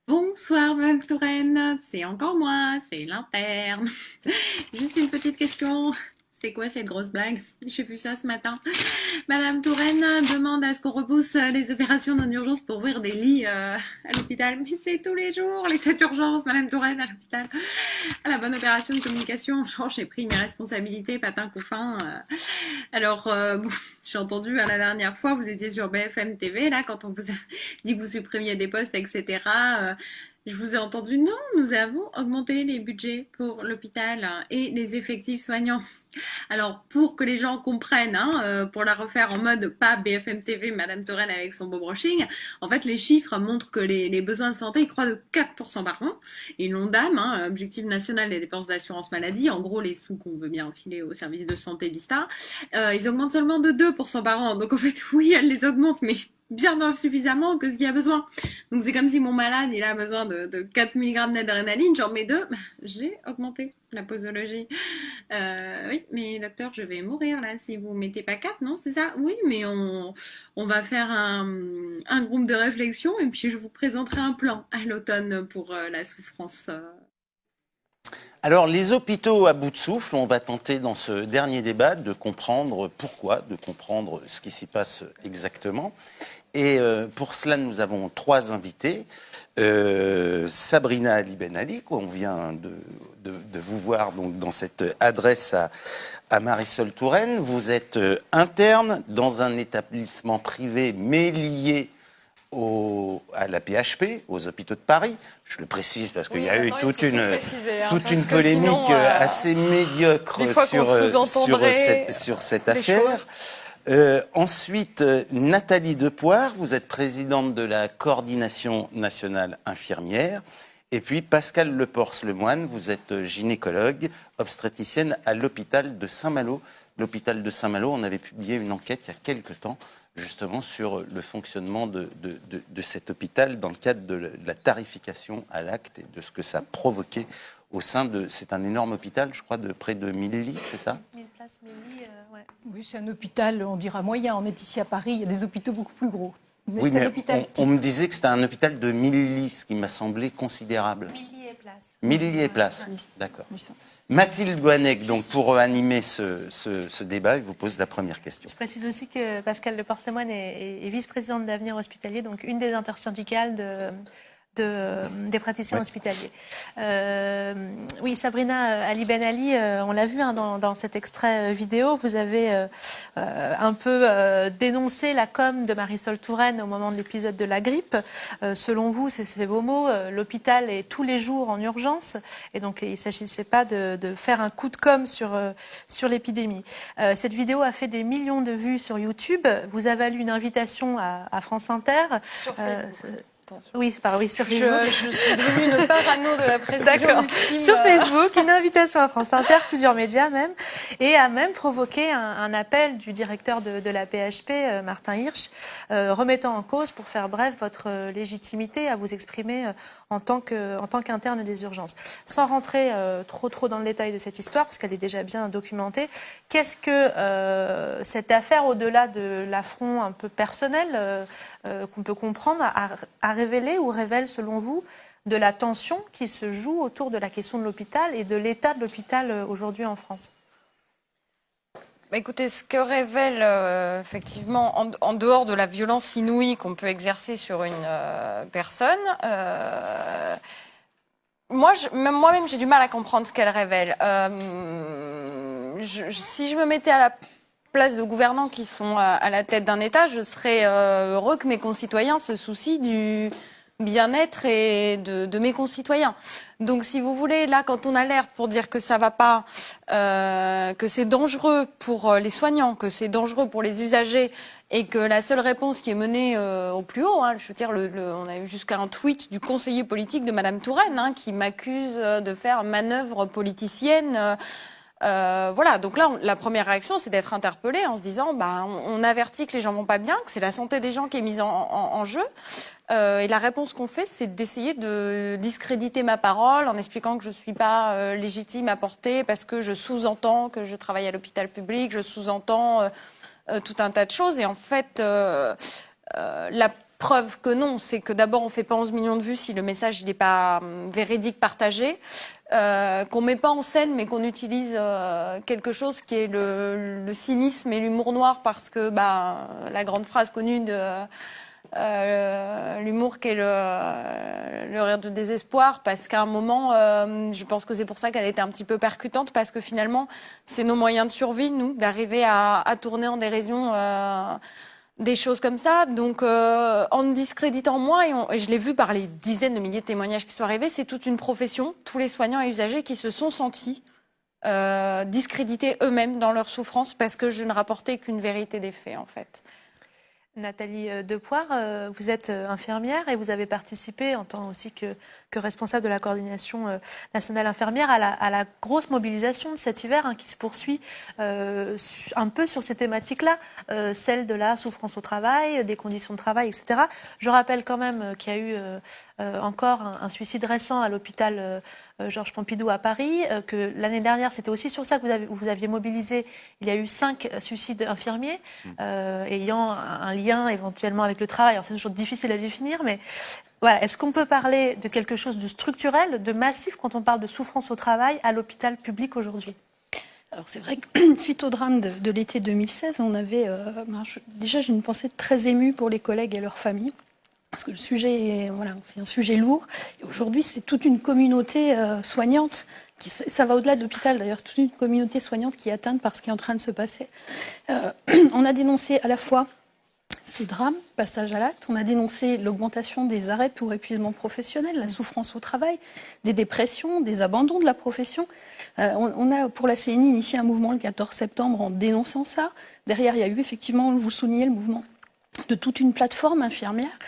Bonsoir, Madame Touraine. C'est encore moi, c'est l'interne. Juste une petite question. C'est quoi cette grosse blague? J'ai vu ça ce matin. Madame Touraine demande à ce qu'on repousse les opérations en urgence pour ouvrir des lits à l'hôpital. Mais c'est tous les jours l'état d'urgence, Madame Touraine, à l'hôpital. À la bonne opération de communication, genre j'ai pris mes responsabilités, patin couffin. Alors, bon, j'ai entendu la dernière fois, vous étiez sur BFM TV, là, quand on vous a dit que vous supprimiez des postes, etc. Je vous ai entendu, non, nous avons augmenté les budgets pour l'hôpital et les effectifs soignants. Alors, pour que les gens comprennent, pour la refaire en mode pas BFM TV, Madame Touraine avec son beau brushing, en fait, les chiffres montrent que les besoins de santé ils croient de 4% par an. Et l'ONDAM, Objectif national des dépenses d'assurance maladie, en gros les sous qu'on veut bien filer au service de santé d'ISTA, ils augmentent seulement de 2% par an. Donc en fait, oui, elles les augmentent, mais bien suffisamment que ce qu'il y a besoin. Donc c'est comme si mon malade, il a besoin de 4 mg d'adrénaline, j'en mets 2, j'ai augmenté la posologie. Oui, mais docteur, je vais mourir là si vous mettez pas 4, non, c'est ça? Oui, mais on va faire un groupe de réflexion et puis je vous présenterai un plan à l'automne pour la souffrance. Alors, les hôpitaux à bout de souffle, on va tenter dans ce dernier débat de comprendre pourquoi, de comprendre ce qui s'y passe exactement. Et pour cela, nous avons trois invités. Sabrina Ali Ben Ali, on vient de vous voir donc, dans cette adresse à Marisol Touraine. Vous êtes interne dans un établissement privé mais lié à la PHP, aux hôpitaux de Paris. Je le précise parce qu'il y a eu toute une polémique assez médiocre sur cette affaire. Ensuite, Nathalie Depoire, vous êtes présidente de la Coordination nationale infirmière. Et puis Pascal Leporce-Lemoine, vous êtes gynécologue, obstétricienne à l'hôpital de Saint-Malo. L'hôpital de Saint-Malo, on avait publié une enquête il y a quelque temps justement sur le fonctionnement de cet hôpital dans le cadre de la tarification à l'acte et de ce que ça a provoqué au sein de... C'est un énorme hôpital, je crois, de près de 1000 lits, c'est ça? 1000 places, 1000 lits, ouais. Oui, c'est un hôpital, on dira moyen. On est ici à Paris, il y a des hôpitaux beaucoup plus gros. Oui, mais on me disait que c'était un hôpital de 1000 lits, ce qui m'a semblé considérable. 1000 lits et places. 1000 lits et places, Oui. d'accord. Oui, ça. Mathilde Guanec, donc pour animer ce débat, il vous pose la première question. Je précise aussi que Pascal Leporce-Lemoine est vice-présidente d'Avenir Hospitalier, donc une des intersyndicales des praticiens hospitaliers. Oui, Sabrina Ali Ben Ali, on l'a vu dans cet extrait vidéo, vous avez un peu dénoncé la com de Marisol Touraine au moment de l'épisode de la grippe. Selon vous, c'est vos mots, l'hôpital est tous les jours en urgence, et donc il ne s'agissait pas de faire un coup de com sur l'épidémie. Cette vidéo a fait des millions de vues sur YouTube, vous avez valu une invitation à France Inter. Sur Facebook. Oui, sur Facebook. Je suis devenue une parano de la précision. D'accord. Ultime. Sur Facebook, une invitation à France Inter, plusieurs médias même, et a même provoqué un appel du directeur de la PHP, Martin Hirsch, remettant en cause, pour faire bref, votre légitimité à vous exprimer en tant qu'interne des urgences. Sans rentrer trop dans le détail de cette histoire, parce qu'elle est déjà bien documentée, qu'est-ce que cette affaire, au-delà de l'affront un peu personnel qu'on peut comprendre, a révélé ou révèle, selon vous, de la tension qui se joue autour de la question de l'hôpital et de l'état de l'hôpital aujourd'hui en France? Écoutez, ce que révèle effectivement, en dehors de la violence inouïe qu'on peut exercer sur une personne, moi-même j'ai du mal à comprendre ce qu'elle révèle. Si je me mettais à la place de gouvernants qui sont à la tête d'un État, je serais heureux que mes concitoyens se soucient du bien-être et de mes concitoyens. Donc, si vous voulez, là, quand on alerte pour dire que ça va pas, que c'est dangereux pour les soignants, que c'est dangereux pour les usagers, et que la seule réponse qui est menée au plus haut, je veux dire, on a eu jusqu'à un tweet du conseiller politique de Madame Touraine, qui m'accuse de faire manœuvre politicienne. Voilà, donc là, la première réaction, c'est d'être interpellé en se disant, on avertit que les gens vont pas bien, que c'est la santé des gens qui est mise en jeu. Et la réponse qu'on fait, c'est d'essayer de discréditer ma parole en expliquant que je suis pas légitime à porter parce que je sous-entends que je travaille à l'hôpital public, je sous-entends tout un tas de choses. Et en fait, la preuve que non. C'est que d'abord, on fait pas 11 millions de vues si le message n'est pas véridique, partagé. Qu'on met pas en scène, mais qu'on utilise quelque chose qui est le cynisme et l'humour noir, parce que la grande phrase connue de l'humour qui est le rire de désespoir, parce qu'à un moment, je pense que c'est pour ça qu'elle était un petit peu percutante, parce que finalement, c'est nos moyens de survie, nous, d'arriver à tourner en dérision des choses comme ça. Donc, en discréditant moins, et je l'ai vu par les dizaines de milliers de témoignages qui sont arrivés, c'est toute une profession, tous les soignants et usagers qui se sont sentis discrédités eux-mêmes dans leur souffrance, parce que je ne rapportais qu'une vérité des faits, en fait. Nathalie Depoire, vous êtes infirmière et vous avez participé en tant aussi que responsable de la coordination nationale infirmière à la grosse mobilisation de cet hiver qui se poursuit un peu sur ces thématiques-là, celle de la souffrance au travail, des conditions de travail, etc. Je rappelle quand même qu'il y a eu encore un suicide récent à l'hôpital Georges Pompidou à Paris, que l'année dernière, c'était aussi sur ça que vous aviez mobilisé. Il y a eu 5 suicides infirmiers ayant un lien éventuellement avec le travail. Alors, c'est toujours difficile à définir, mais voilà. Est-ce qu'on peut parler de quelque chose de structurel, de massif, quand on parle de souffrance au travail à l'hôpital public aujourd'hui ? Alors c'est vrai que suite au drame de l'été 2016, on avait déjà j'ai une pensée très émue pour les collègues et leurs familles. Parce que le sujet, c'est un sujet lourd. Et aujourd'hui, c'est toute une communauté soignante. Ça va au-delà de l'hôpital, d'ailleurs. C'est toute une communauté soignante qui est atteinte par ce qui est en train de se passer. On a dénoncé à la fois ces drames, passage à l'acte. On a dénoncé l'augmentation des arrêts pour épuisement professionnel, la souffrance au travail, des dépressions, des abandons de la profession. On a, pour la CNI, initié un mouvement le 14 septembre en dénonçant ça. Derrière, il y a eu effectivement, vous soulignez, le mouvement de toute une plateforme infirmière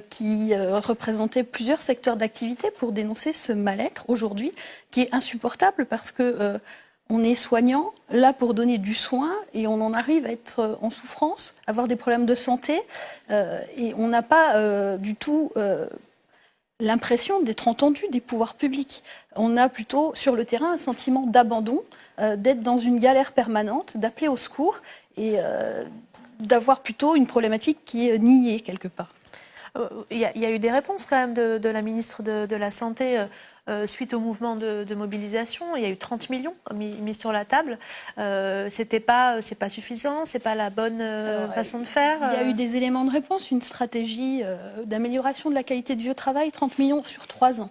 qui représentait plusieurs secteurs d'activité pour dénoncer ce mal-être aujourd'hui qui est insupportable parce que on est soignant là pour donner du soin et on en arrive à être en souffrance, avoir des problèmes de santé et on n'a pas du tout l'impression d'être entendu des pouvoirs publics. On a plutôt sur le terrain un sentiment d'abandon, d'être dans une galère permanente, d'appeler au secours et d'avoir plutôt une problématique qui est niée quelque part. Il y a eu des réponses quand même de la ministre de la Santé suite au mouvement de mobilisation. Il y a eu 30 millions mis sur la table. C'est pas suffisant, c'est pas la bonne façon de faire. Il y a eu des éléments de réponse, une stratégie d'amélioration de la qualité de vie au travail, 30 millions sur 3 ans.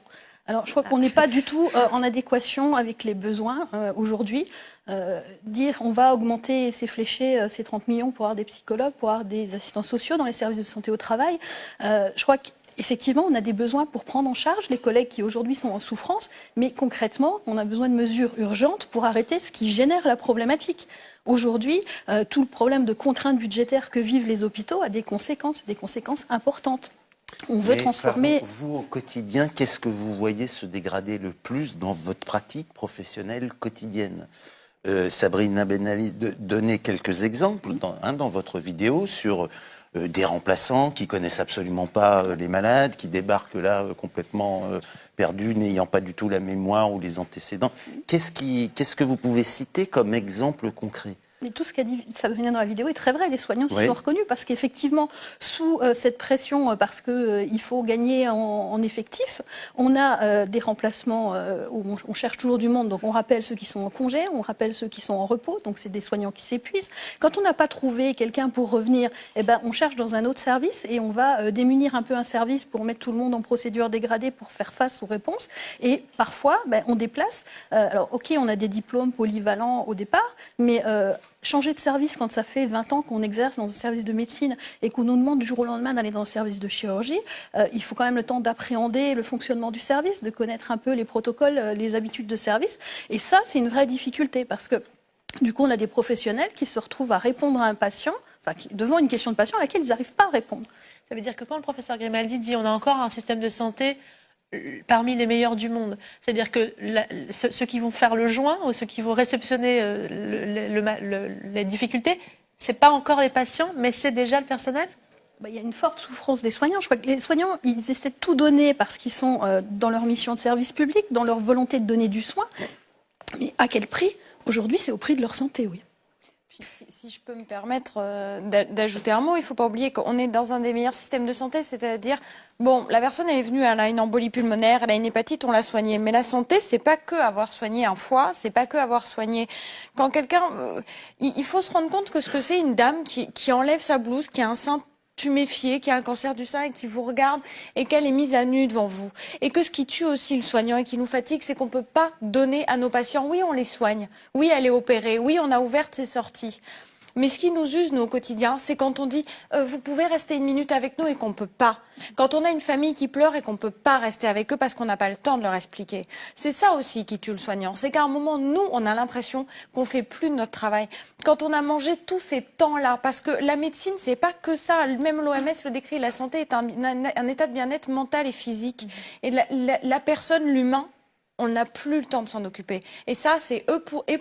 Alors, je crois qu'on n'est pas du tout en adéquation avec les besoins aujourd'hui. Dire on va augmenter, c'est flécher ces 30 millions pour avoir des psychologues, pour avoir des assistants sociaux dans les services de santé au travail. Je crois qu'effectivement, on a des besoins pour prendre en charge les collègues qui aujourd'hui sont en souffrance, mais concrètement, on a besoin de mesures urgentes pour arrêter ce qui génère la problématique. Aujourd'hui, tout le problème de contraintes budgétaires que vivent les hôpitaux a des conséquences importantes. On veut transformer... Pardon, vous, au quotidien, qu'est-ce que vous voyez se dégrader le plus dans votre pratique professionnelle quotidienne ? Sabrina Ben Ali donnait quelques exemples dans votre vidéo sur des remplaçants qui connaissent absolument pas les malades, qui débarquent là complètement perdus, n'ayant pas du tout la mémoire ou les antécédents. Qu'est-ce que vous pouvez citer comme exemple concret ? Mais tout ce qu'a dit Sabrina dans la vidéo est très vrai. Les soignants s'y sont reconnus parce qu'effectivement, sous cette pression, parce qu'il faut gagner en effectif, on a des remplacements où on cherche toujours du monde. Donc on rappelle ceux qui sont en congé, on rappelle ceux qui sont en repos. Donc c'est des soignants qui s'épuisent. Quand on n'a pas trouvé quelqu'un pour revenir, on cherche dans un autre service et on va démunir un peu un service pour mettre tout le monde en procédure dégradée pour faire face aux réponses. Et parfois, on déplace. Alors ok, on a des diplômes polyvalents au départ, mais... changer de service quand ça fait 20 ans qu'on exerce dans un service de médecine et qu'on nous demande du jour au lendemain d'aller dans un service de chirurgie, il faut quand même le temps d'appréhender le fonctionnement du service, de connaître un peu les protocoles, les habitudes de service. Et ça, c'est une vraie difficulté parce que du coup, on a des professionnels qui se retrouvent à répondre à un patient, devant une question de patient à laquelle ils n'arrivent pas à répondre. Ça veut dire que quand le professeur Grimaldi dit on a encore un système de santé parmi les meilleurs du monde. C'est-à-dire que ceux qui vont faire le joint ou ceux qui vont réceptionner les difficultés, c'est pas encore les patients, mais c'est déjà le personnel. Il y a une forte souffrance des soignants. Je crois que les soignants, ils essaient de tout donner parce qu'ils sont dans leur mission de service public, dans leur volonté de donner du soin. Mais à quel prix ? Aujourd'hui, c'est au prix de leur santé, oui. Puis, si je peux me permettre d'ajouter un mot, il ne faut pas oublier qu'on est dans un des meilleurs systèmes de santé, c'est-à-dire, bon, la personne elle est venue, elle a une embolie pulmonaire, elle a une hépatite, on l'a soignée. Mais la santé, c'est pas que avoir soigné un foie, c'est pas que avoir soigné. Quand quelqu'un, il faut se rendre compte que ce que c'est une dame qui enlève sa blouse, qui a un sein tuméfié, qui a un cancer du sein et qui vous regarde et qu'elle est mise à nu devant vous. Et que ce qui tue aussi le soignant et qui nous fatigue, c'est qu'on ne peut pas donner à nos patients, oui, on les soigne, oui, elle est opérée, oui, on a ouvert ses sorties. Mais ce qui nous use, nous, au quotidien, c'est quand on dit vous pouvez rester 1 minute avec nous et qu'on ne peut pas. Quand on a une famille qui pleure et qu'on ne peut pas rester avec eux parce qu'on n'a pas le temps de leur expliquer. C'est ça aussi qui tue le soignant. C'est qu'à un moment, nous, on a l'impression qu'on fait plus de notre travail. Quand on a mangé tous ces temps-là, parce que la médecine, c'est pas que ça. Même l'OMS le décrit, la santé est un état de bien-être mental et physique. Et la personne, l'humain, on n'a plus le temps de s'en occuper. Et ça, c'est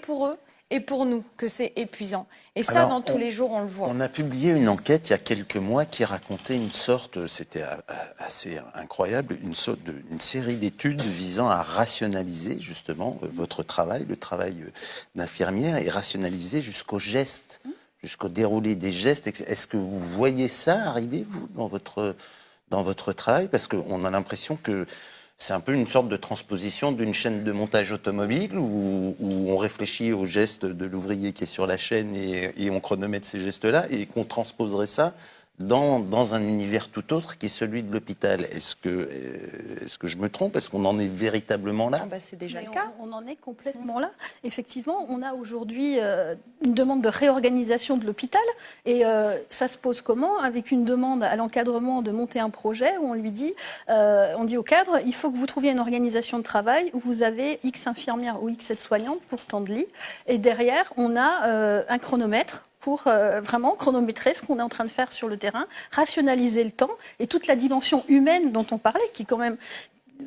pour eux. Et pour nous, que c'est épuisant. Et ça, dans tous les jours, on le voit. On a publié une enquête il y a quelques mois qui racontait une sorte, c'était assez incroyable, une série d'études visant à rationaliser justement votre travail, le travail d'infirmière, et rationaliser jusqu'au geste, jusqu'au déroulé des gestes. Est-ce que vous voyez ça arriver, vous, dans votre travail? Parce qu'on a l'impression que c'est un peu une sorte de transposition d'une chaîne de montage automobile où on réfléchit aux gestes de l'ouvrier qui est sur la chaîne et on chronomètre ces gestes-là et qu'on transposerait ça dans un univers tout autre qui est celui de l'hôpital. Est-ce que je me trompe? Est-ce qu'on en est véritablement là? C'est déjà Mais le cas. On en est complètement là. Effectivement, on a aujourd'hui une demande de réorganisation de l'hôpital. Et ça se pose comment? Avec une demande à l'encadrement de monter un projet où on lui dit, on dit au cadre, il faut que vous trouviez une organisation de travail où vous avez X infirmières ou X aides-soignantes pour tant de lits. Et derrière, on a un chronomètre pour vraiment chronométrer ce qu'on est en train de faire sur le terrain, rationaliser le temps et toute la dimension humaine dont on parlait, qui est quand même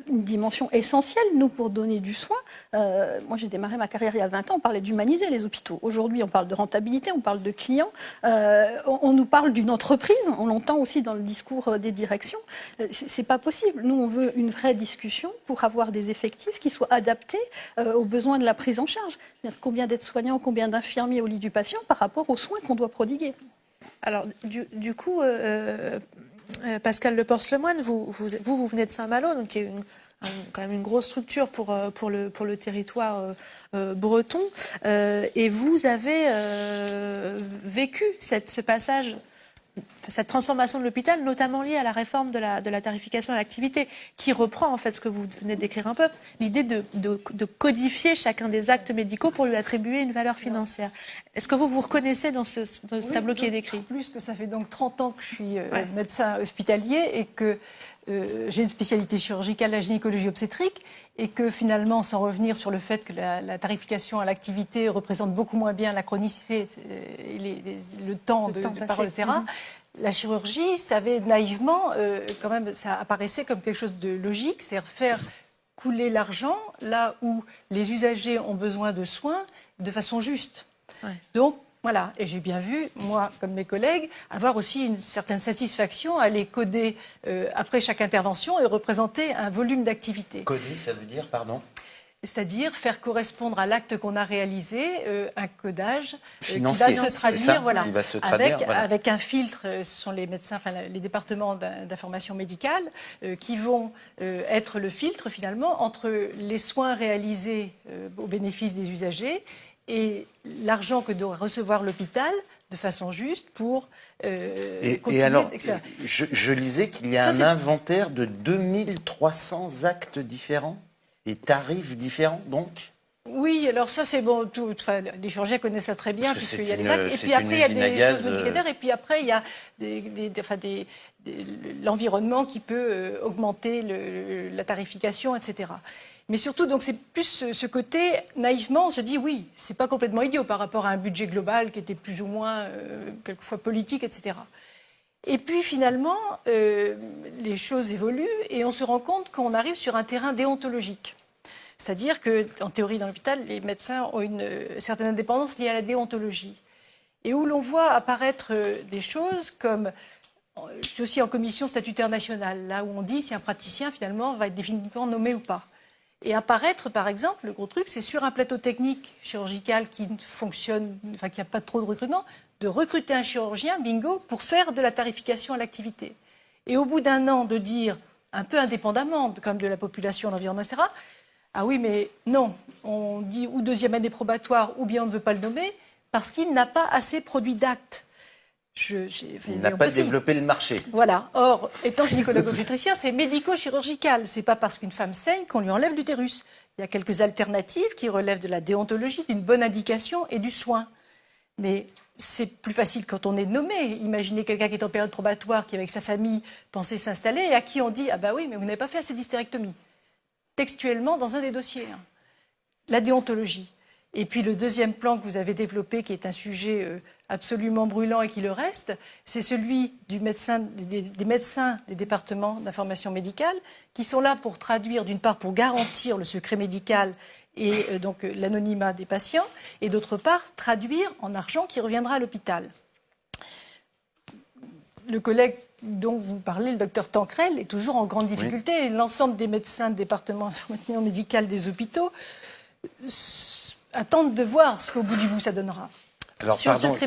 une dimension essentielle, nous, pour donner du soin. Moi, j'ai démarré ma carrière il y a 20 ans, on parlait d'humaniser les hôpitaux. Aujourd'hui, on parle de rentabilité, on parle de clients, on nous parle d'une entreprise, on l'entend aussi dans le discours des directions. C'est pas possible. Nous, on veut une vraie discussion pour avoir des effectifs qui soient adaptés aux besoins de la prise en charge. C'est-à-dire combien d'aides-soignants, combien d'infirmiers au lit du patient par rapport aux soins qu'on doit prodiguer. Alors, du coup, Pascal Leporce-Lemoine, vous venez de Saint-Malo, donc qui est quand même une grosse structure pour le territoire breton, et vous avez vécu ce passage, cette transformation de l'hôpital, notamment liée à la réforme de la tarification à l'activité, qui reprend en fait ce que vous venez de décrire un peu, l'idée de codifier chacun des actes médicaux pour lui attribuer une valeur financière. Est-ce que vous vous reconnaissez dans ce tableau qui est décrit? Plus que ça fait donc 30 ans que je suis médecin hospitalier et que j'ai une spécialité chirurgicale, la gynécologie obstétrique, et que finalement, sans revenir sur le fait que la tarification à l'activité représente beaucoup moins bien la chronicité et le temps de parole, etc., la chirurgie, ça avait naïvement, quand même, ça apparaissait comme quelque chose de logique, c'est-à-dire faire couler l'argent là où les usagers ont besoin de soins de façon juste. Ouais. Donc, voilà, et j'ai bien vu, moi, comme mes collègues, avoir aussi une certaine satisfaction à les coder après chaque intervention et représenter un volume d'activité. Coder, ça veut dire, pardon? C'est-à-dire faire correspondre à l'acte qu'on a réalisé un codage financier, qui va se traduire, voilà, qui va se traduire, avec un filtre. Ce sont les médecins, enfin les départements d'information médicale qui vont être le filtre finalement entre les soins réalisés au bénéfice des usagers et l'argent que doit recevoir l'hôpital de façon juste pour et alors, je lisais qu'il y a un inventaire de 2300 actes différents et tarifs différents, donc. Oui, alors ça c'est bon, les chirurgiens connaissent ça très bien puisqu'il y a les actes. Et puis après il y a des choses modificateurs et puis après il y a l'environnement qui peut augmenter la tarification, etc. Mais surtout, donc, c'est plus ce côté, naïvement, on se dit, oui, c'est pas complètement idiot par rapport à un budget global qui était plus ou moins, quelquefois politique, etc. Et puis, finalement, les choses évoluent et on se rend compte qu'on arrive sur un terrain déontologique. C'est-à-dire qu'en théorie, dans l'hôpital, les médecins ont une certaine indépendance liée à la déontologie. Et où l'on voit apparaître des choses comme... Je suis aussi en commission statutaire nationale, là où on dit si un praticien, finalement, va être définitivement nommé ou pas. et apparaître, par exemple, le gros truc, c'est sur un plateau technique chirurgical qui fonctionne, enfin qui n'a pas trop de recrutement, de recruter un chirurgien, bingo, pour faire de la tarification à l'activité. Et au bout d'un an, de dire, un peu indépendamment comme de la population, l'environnement, etc., ah oui, mais non, on dit ou deuxième année probatoire, ou bien on ne veut pas le nommer, parce qu'il n'a pas assez produit d'actes. Il n'a pas développé le marché. Voilà. Or, étant gynécologue obstétricien, c'est médico-chirurgical. C'est pas parce qu'une femme saigne qu'on lui enlève l'utérus. Il y a quelques alternatives qui relèvent de la déontologie, d'une bonne indication et du soin. Mais c'est plus facile quand on est nommé. Imaginez quelqu'un qui est en période probatoire, qui avec sa famille pensait s'installer et à qui on dit « Ah bah oui, mais vous n'avez pas fait assez d'hystérectomie ». Textuellement dans un des dossiers. La déontologie. Et puis le deuxième plan que vous avez développé, qui est un sujet absolument brûlant et qui le reste, c'est celui des médecins des départements d'information médicale, qui sont là pour traduire, d'une part, pour garantir le secret médical et donc l'anonymat des patients, et d'autre part, traduire en argent qui reviendra à l'hôpital. Le collègue dont vous parlez, le docteur Tancrel, est toujours en grande difficulté. Oui. Et l'ensemble des médecins de département d'information médicale des hôpitaux attendent de voir ce qu'au bout du bout ça donnera. Alors, pardon,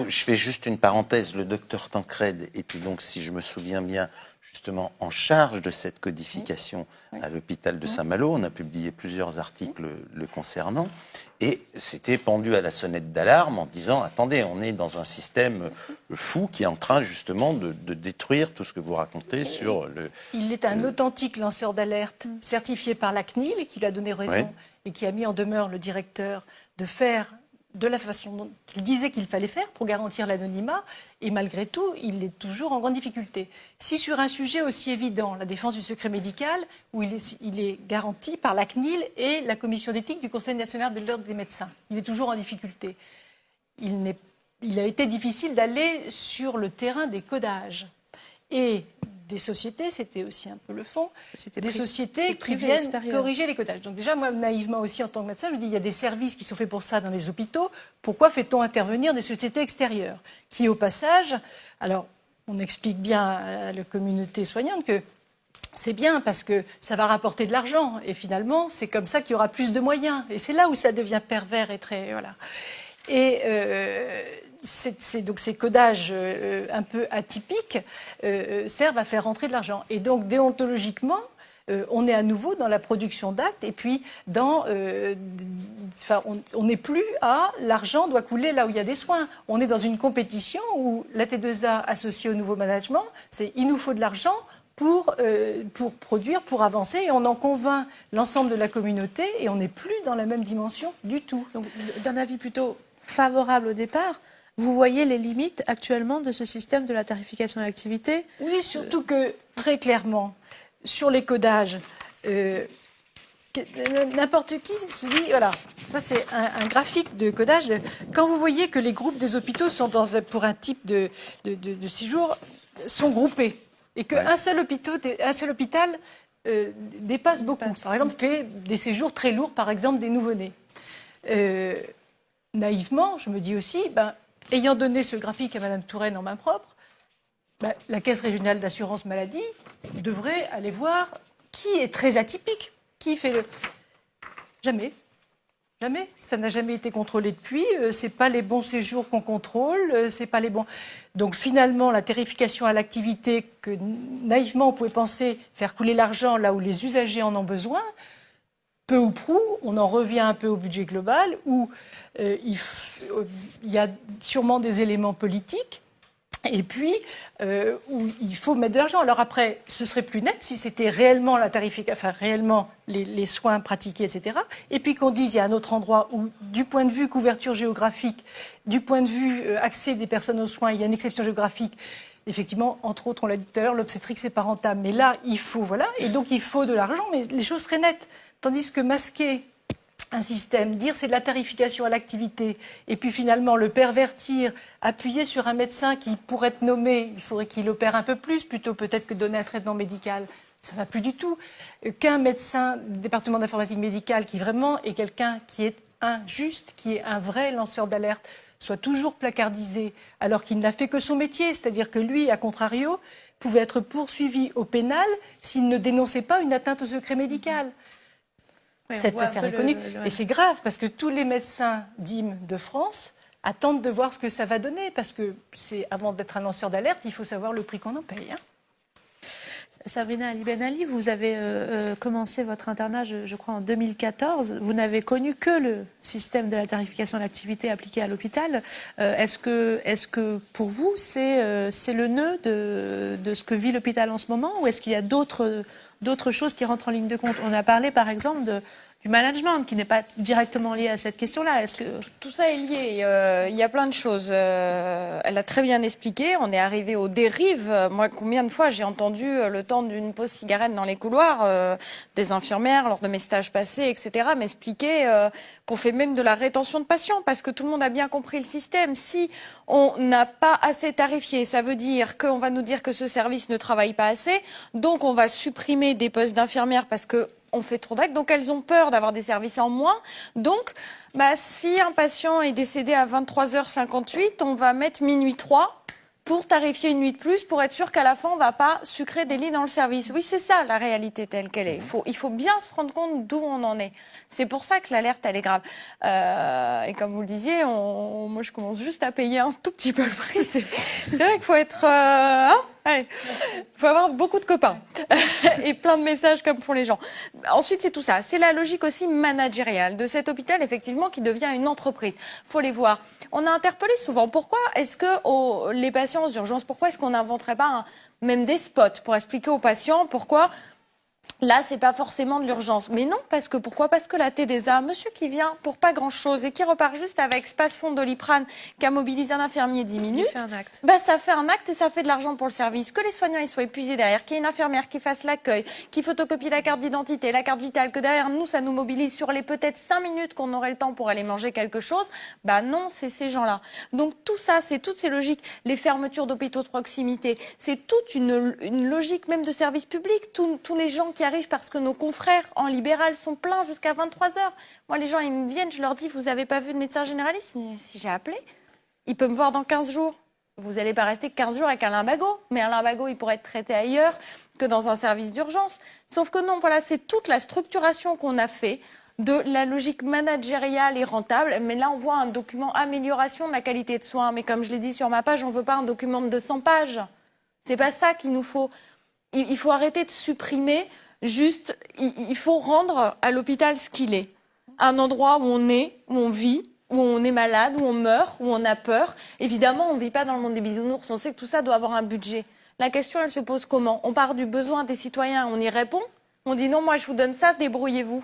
je fais juste une parenthèse. Le docteur Tancred était donc, si je me souviens bien, justement en charge de cette codification à l'hôpital de Saint-Malo. On a publié plusieurs articles le concernant. Et c'était pendu à la sonnette d'alarme en disant « Attendez, on est dans un système fou qui est en train justement de détruire tout ce que vous racontez sur le... » Il est un authentique lanceur d'alerte certifié par la CNIL et qui lui a donné raison et qui a mis en demeure le directeur de faire de la façon dont il disait qu'il fallait faire pour garantir l'anonymat, et malgré tout, il est toujours en grande difficulté. Si sur un sujet aussi évident, la défense du secret médical, où il est garanti par la CNIL et la commission d'éthique du Conseil national de l'ordre des médecins, il est toujours en difficulté. Il a été difficile d'aller sur le terrain des codages. Et des sociétés, c'était aussi un peu le fond, des sociétés qui viennent corriger les codages. Donc déjà, moi, naïvement aussi, en tant que médecin, je me dis, il y a des services qui sont faits pour ça dans les hôpitaux, pourquoi fait-on intervenir des sociétés extérieures qui, au passage, alors, on explique bien à la communauté soignante que c'est bien parce que ça va rapporter de l'argent, et finalement, c'est comme ça qu'il y aura plus de moyens. Et c'est là où ça devient pervers et très... Voilà. Et... donc ces codages un peu atypiques servent à faire rentrer de l'argent. Et donc déontologiquement, on est à nouveau dans la production d'actes et puis on n'est plus à l'argent doit couler là où il y a des soins. On est dans une compétition où la T2A associée au nouveau management, c'est il nous faut de l'argent pour produire, pour avancer, et on en convainc l'ensemble de la communauté et on n'est plus dans la même dimension du tout. Donc d'un avis plutôt favorable au départ, vous voyez les limites actuellement de ce système de la tarification à l'activité? Oui, surtout que, très clairement, sur les codages, n'importe qui se dit, voilà, ça c'est un graphique de codage. Quand vous voyez que les groupes des hôpitaux sont pour un type de séjour, sont groupés, et qu'un seul hôpital dépasse beaucoup. Par exemple, fait des séjours très lourds, par exemple des nouveau-nés. Naïvement, je me dis aussi, ayant donné ce graphique à Mme Touraine en main propre, la Caisse régionale d'assurance maladie devrait aller voir qui est très atypique, qui fait le... Jamais. Jamais. Ça n'a jamais été contrôlé depuis. C'est pas les bons séjours qu'on contrôle. C'est pas les bons... Donc finalement, la tarification à l'activité que naïvement on pouvait penser faire couler l'argent là où les usagers en ont besoin, peu ou prou, on en revient un peu au budget global où il y a sûrement des éléments politiques et puis où il faut mettre de l'argent. Alors après, ce serait plus net si c'était réellement la tarification, enfin réellement les soins pratiqués, etc. Et puis qu'on dise il y a un autre endroit où, du point de vue couverture géographique, du point de vue accès des personnes aux soins, il y a une exception géographique. Effectivement, entre autres, on l'a dit tout à l'heure, l'obstétrique, c'est pas rentable. Mais là, il faut, voilà. Et donc, il faut de l'argent, mais les choses seraient nettes. Tandis que masquer un système, dire c'est de la tarification à l'activité, et puis finalement le pervertir, appuyer sur un médecin qui pourrait être nommé, il faudrait qu'il opère un peu plus, plutôt peut-être que donner un traitement médical. Ça ne va plus du tout. Qu'un médecin du département d'informatique médicale qui vraiment est quelqu'un qui est injuste, qui est un vrai lanceur d'alerte, soit toujours placardisé alors qu'il n'a fait que son métier. C'est-à-dire que lui, à contrario, pouvait être poursuivi au pénal s'il ne dénonçait pas une atteinte au secret médical. Oui, on Cette voit un affaire peu est connue. le- Et c'est grave parce que tous les médecins d'IM de France attendent de voir ce que ça va donner. Parce que avant d'être un lanceur d'alerte, il faut savoir le prix qu'on en paye. Hein. Sabrina Ali Ben Ali, vous avez commencé votre internat, je crois, en 2014. Vous n'avez connu que le système de la tarification de l'activité appliqué à l'hôpital. Est-ce que pour vous, c'est le nœud de ce que vit l'hôpital en ce moment, ou est-ce qu'il y a d'autres choses qui rentrent en ligne de compte? On a parlé, par exemple, du management, qui n'est pas directement lié à cette question-là. Est-ce que... Tout ça est lié. Il y a plein de choses. Elle a très bien expliqué. On est arrivé aux dérives. Moi, combien de fois j'ai entendu le temps d'une pause cigarette dans les couloirs des infirmières lors de mes stages passés, etc., m'expliquer qu'on fait même de la rétention de patients parce que tout le monde a bien compris le système. Si on n'a pas assez tarifié, ça veut dire qu'on va nous dire que ce service ne travaille pas assez. Donc, on va supprimer des postes d'infirmières parce que on fait trop d'actes, donc elles ont peur d'avoir des services en moins. Donc, si un patient est décédé à 23h58, on va mettre minuit 3 pour tarifier une nuit de plus, pour être sûr qu'à la fin, on ne va pas sucrer des lits dans le service. Oui, c'est ça la réalité telle qu'elle est. Il faut bien se rendre compte d'où on en est. C'est pour ça que l'alerte, elle est grave. Et comme vous le disiez, moi, je commence juste à payer un tout petit peu le prix. C'est vrai qu'il faut être... il faut avoir beaucoup de copains et plein de messages comme font les gens. Ensuite, c'est tout ça. C'est la logique aussi managériale de cet hôpital, effectivement, qui devient une entreprise. Faut les voir. On a interpellé souvent. Pourquoi est-ce que les patients aux urgences, pourquoi est-ce qu'on n'inventerait pas même des spots pour expliquer aux patients pourquoi là, c'est pas forcément de l'urgence. Mais non, pourquoi? Parce que la TDSA, monsieur qui vient pour pas grand-chose et qui repart juste avec Space-Fond Doliprane, qui a mobilisé un infirmier 10 minutes, fait un acte. Ça fait un acte et ça fait de l'argent pour le service. Que les soignants ils soient épuisés derrière, qu'il y ait une infirmière qui fasse l'accueil, qui photocopie la carte d'identité, la carte vitale, que derrière nous, ça nous mobilise sur les peut-être 5 minutes qu'on aurait le temps pour aller manger quelque chose. Non, c'est ces gens-là. Donc tout ça, c'est toutes ces logiques, les fermetures d'hôpitaux de proximité, c'est toute une logique même de service public. Tous les gens qui arrivent parce que nos confrères en libéral sont pleins jusqu'à 23h. Moi, les gens, ils me viennent, je leur dis, vous n'avez pas vu de médecin généraliste? Mais si j'ai appelé, il peut me voir dans 15 jours. Vous n'allez pas rester 15 jours avec un lumbago. Mais un lumbago, il pourrait être traité ailleurs que dans un service d'urgence. Sauf que non, voilà, c'est toute la structuration qu'on a fait de la logique managériale et rentable. Mais là, on voit un document amélioration de la qualité de soins. Mais comme je l'ai dit sur ma page, on ne veut pas un document de 200 pages. C'est pas ça qu'il nous faut. Il faut arrêter de supprimer. Juste, il faut rendre à l'hôpital ce qu'il est. Un endroit où on est, où on vit, où on est malade, où on meurt, où on a peur. Évidemment, on ne vit pas dans le monde des bisounours. On sait que tout ça doit avoir un budget. La question, elle se pose comment? On part du besoin des citoyens, on y répond? On dit non, moi je vous donne ça, débrouillez-vous.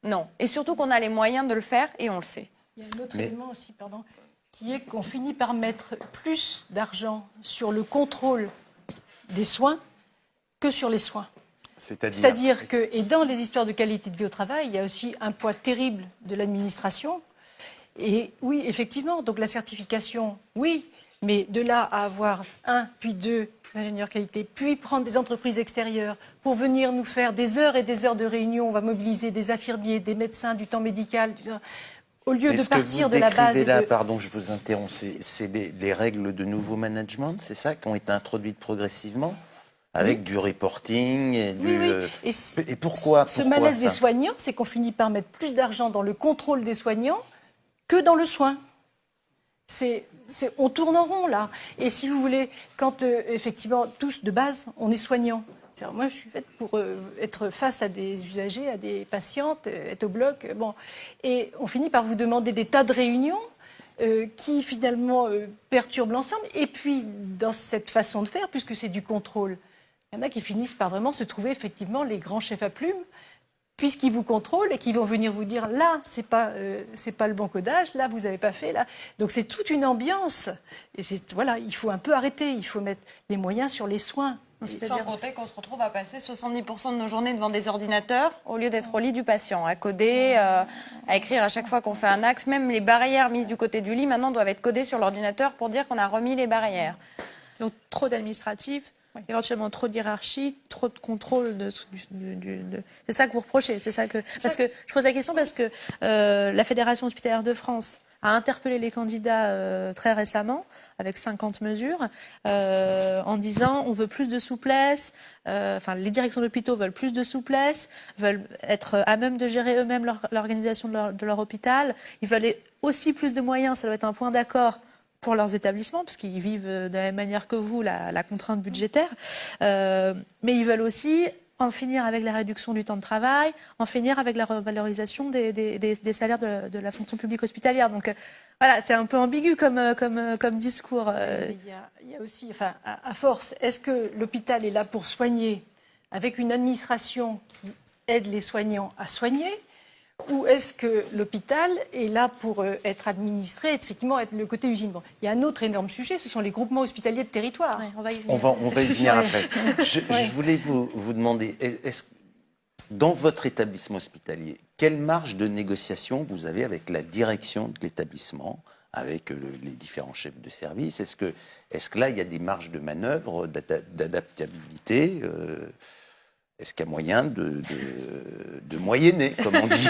Non. Et surtout qu'on a les moyens de le faire et on le sait. Il y a un autre élément aussi, qui est qu'on finit par mettre plus d'argent sur le contrôle des soins que sur les soins. C'est-à-dire que, et dans les histoires de qualité de vie au travail, il y a aussi un poids terrible de l'administration. Et oui, effectivement, donc la certification, oui, mais de là à avoir 1, puis 2 ingénieurs qualité, puis prendre des entreprises extérieures pour venir nous faire des heures et des heures de réunion, on va mobiliser des infirmiers, des médecins, du temps médical, au lieu de partir de la base. Là, pardon, je vous interromps, c'est les règles de nouveau management, c'est ça, qui ont été introduites progressivement? Avec du reporting et Et pourquoi ce malaise des soignants, c'est qu'on finit par mettre plus d'argent dans le contrôle des soignants que dans le soin. On tourne en rond, là. Et si vous voulez, quand, effectivement, tous, de base, on est soignants. Moi, je suis faite pour être face à des usagers, à des patientes, être au bloc. Et on finit par vous demander des tas de réunions qui, finalement, perturbent l'ensemble. Et puis, dans cette façon de faire, puisque c'est du contrôle, il y en a qui finissent par vraiment se trouver effectivement les grands chefs à plumes, puisqu'ils vous contrôlent et qui vont venir vous dire là, c'est pas le bon codage, là, vous n'avez pas fait, là. Donc c'est toute une ambiance. Et voilà, il faut un peu arrêter, il faut mettre les moyens sur les soins. Sans compter qu'on se retrouve à passer 70% de nos journées devant des ordinateurs au lieu d'être au lit du patient, à coder, à écrire à chaque fois qu'on fait un axe. Même les barrières mises du côté du lit maintenant doivent être codées sur l'ordinateur pour dire qu'on a remis les barrières. Donc trop d'administratifs. Éventuellement trop de hiérarchie, trop de contrôle. C'est ça que vous reprochez. Parce que je pose la question parce que la Fédération hospitalière de France a interpellé les candidats très récemment avec 50 mesures en disant on veut plus de souplesse, les directions d'hôpitaux veulent plus de souplesse, veulent être à même de gérer eux-mêmes l'organisation de leur hôpital, ils veulent aussi plus de moyens, ça doit être un point d'accord pour leurs établissements, parce qu'ils vivent de la même manière que vous la contrainte budgétaire, mais ils veulent aussi en finir avec la réduction du temps de travail, en finir avec la revalorisation des salaires de la fonction publique hospitalière. Donc voilà, c'est un peu ambigu comme discours. Il y a aussi, à force, est-ce que l'hôpital est là pour soigner avec une administration qui aide les soignants à soigner, ou est-ce que l'hôpital est là pour être administré, effectivement être le côté usine? Bon, il y a un autre énorme sujet, ce sont les groupements hospitaliers de territoire. Ouais, on va y venir. On va y venir après. Je voulais vous demander, dans votre établissement hospitalier, quelle marge de négociation vous avez avec la direction de l'établissement, avec les différents chefs de service? Est-ce que là, il y a des marges de manœuvre, d'adaptabilité? Est-ce qu'il y a moyen de moyenner, comme on dit?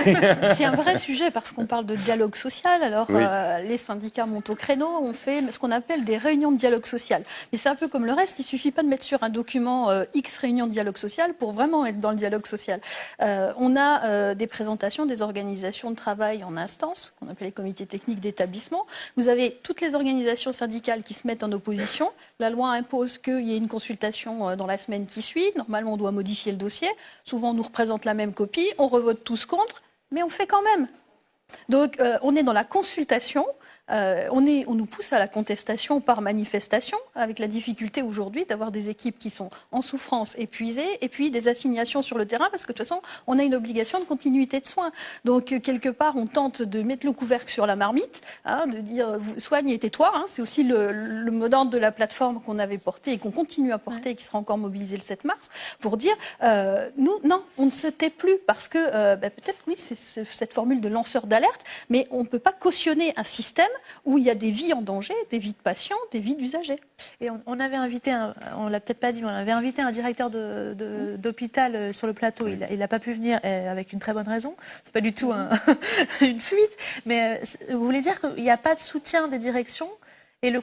C'est un vrai sujet parce qu'on parle de dialogue social. Alors, oui. Les syndicats montent au créneau, on fait ce qu'on appelle des réunions de dialogue social. Mais c'est un peu comme le reste, il ne suffit pas de mettre sur un document X réunions de dialogue social pour vraiment être dans le dialogue social. On a des présentations des organisations de travail en instance, qu'on appelle les comités techniques d'établissement. Vous avez toutes les organisations syndicales qui se mettent en opposition. La loi impose qu'il y ait une consultation dans la semaine qui suit. Normalement, on doit modifier le dossier. Souvent, on nous représente la même copie, on revote tous contre, mais on fait quand même. Donc, on est dans la consultation. On nous pousse à la contestation par manifestation, avec la difficulté aujourd'hui d'avoir des équipes qui sont en souffrance, épuisées, et puis des assignations sur le terrain, parce que de toute façon, on a une obligation de continuité de soins. Donc, quelque part, on tente de mettre le couvercle sur la marmite, de dire soigne et tais-toi. C'est aussi le mot d'ordre de la plateforme qu'on avait porté et qu'on continue à porter, et qui sera encore mobilisé le 7 mars, pour dire nous, non, on ne se tait plus, parce que peut-être, oui, c'est cette formule de lanceur d'alerte, mais on ne peut pas cautionner un système où il y a des vies en danger, des vies de patients, des vies d'usagers. Et on avait invité, on l'a peut-être pas dit, mais on avait invité un directeur d'hôpital sur le plateau. Il n'a pas pu venir avec une très bonne raison. C'est pas du tout une fuite. Mais vous voulez dire qu'il n'y a pas de soutien des directions? Et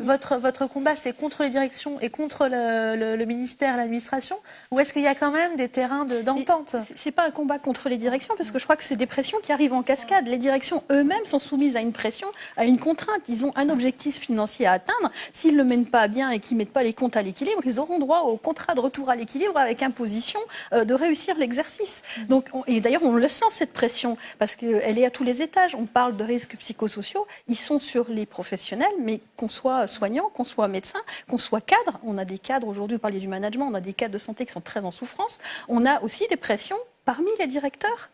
votre combat, c'est contre les directions et contre le ministère, l'administration? Ou est-ce qu'il y a quand même des terrains d'entente? C'est pas un combat contre les directions, parce que je crois que c'est des pressions qui arrivent en cascade. Les directions eux-mêmes sont soumises à une pression, à une contrainte. Ils ont un objectif financier à atteindre. S'ils ne le mènent pas bien et qu'ils ne mettent pas les comptes à l'équilibre, ils auront droit au contrat de retour à l'équilibre avec imposition de réussir l'exercice. Donc, et d'ailleurs, on le sent, cette pression, parce qu'elle est à tous les étages. On parle de risques psychosociaux. Ils sont sur les professionnels, mais qu'on soit soignant, qu'on soit médecin, qu'on soit cadre. On a des cadres, aujourd'hui, vous parliez du management, on a des cadres de santé qui sont très en souffrance. On a aussi des pressions parmi les directeurs.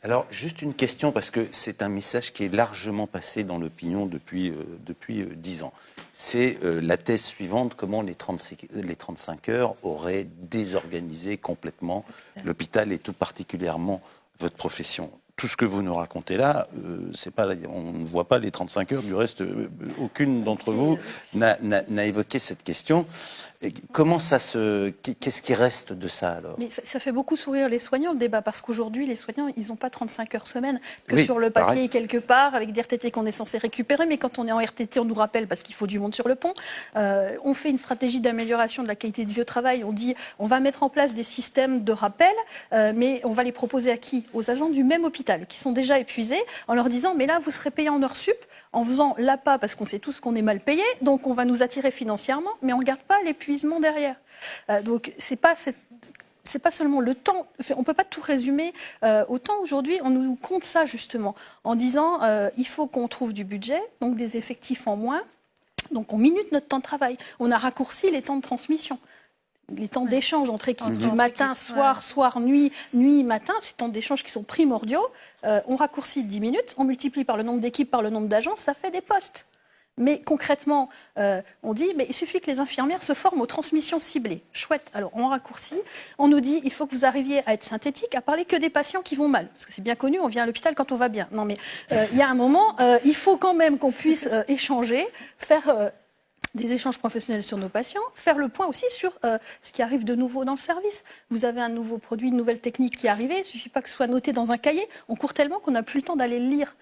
Alors, juste une question, parce que c'est un message qui est largement passé dans l'opinion depuis 10 ans. C'est la thèse suivante, comment les 35 heures auraient désorganisé complètement l'hôpital et tout particulièrement votre profession. Tout ce que vous nous racontez là, on ne voit pas les 35 heures. Du reste, aucune d'entre vous n'a évoqué cette question. Qu'est-ce qui reste de ça alors? Mais ça fait beaucoup sourire les soignants, le débat, parce qu'aujourd'hui, les soignants, ils n'ont pas 35 heures semaine que sur le papier, pareil, quelque part, avec des RTT qu'on est censé récupérer. Mais quand on est en RTT, on nous rappelle, parce qu'il faut du monde sur le pont. On fait une stratégie d'amélioration de la qualité de vie au travail. On dit, on va mettre en place des systèmes de rappel, mais on va les proposer à qui? Aux agents du même hôpital, qui sont déjà épuisés, en leur disant, mais là, vous serez payés en heures sup, en faisant l'APA, parce qu'on sait tous qu'on est mal payé, donc on va nous attirer financièrement, mais on ne garde pas l'épuisement derrière. Donc c'est pas seulement le temps, on ne peut pas tout résumer au temps. Aujourd'hui, on nous compte ça justement, en disant il faut qu'on trouve du budget, donc des effectifs en moins, donc on minute notre temps de travail. On a raccourci les temps de transmission. Les temps d'échange entre équipes, du matin, soir, nuit, matin, ces temps d'échange qui sont primordiaux, on raccourcit 10 minutes, on multiplie par le nombre d'équipes, par le nombre d'agents, ça fait des postes. Mais concrètement, on dit, mais il suffit que les infirmières se forment aux transmissions ciblées. Chouette, alors on raccourcit, on nous dit, il faut que vous arriviez à être synthétique, à parler que des patients qui vont mal. Parce que c'est bien connu, on vient à l'hôpital quand on va bien. Non mais il y a un moment, il faut quand même qu'on puisse échanger, faire des échanges professionnels sur nos patients, faire le point aussi sur ce qui arrive de nouveau dans le service. Vous avez un nouveau produit, une nouvelle technique qui est arrivée, il ne suffit pas que ce soit noté dans un cahier, on court tellement qu'on n'a plus le temps d'aller le lire.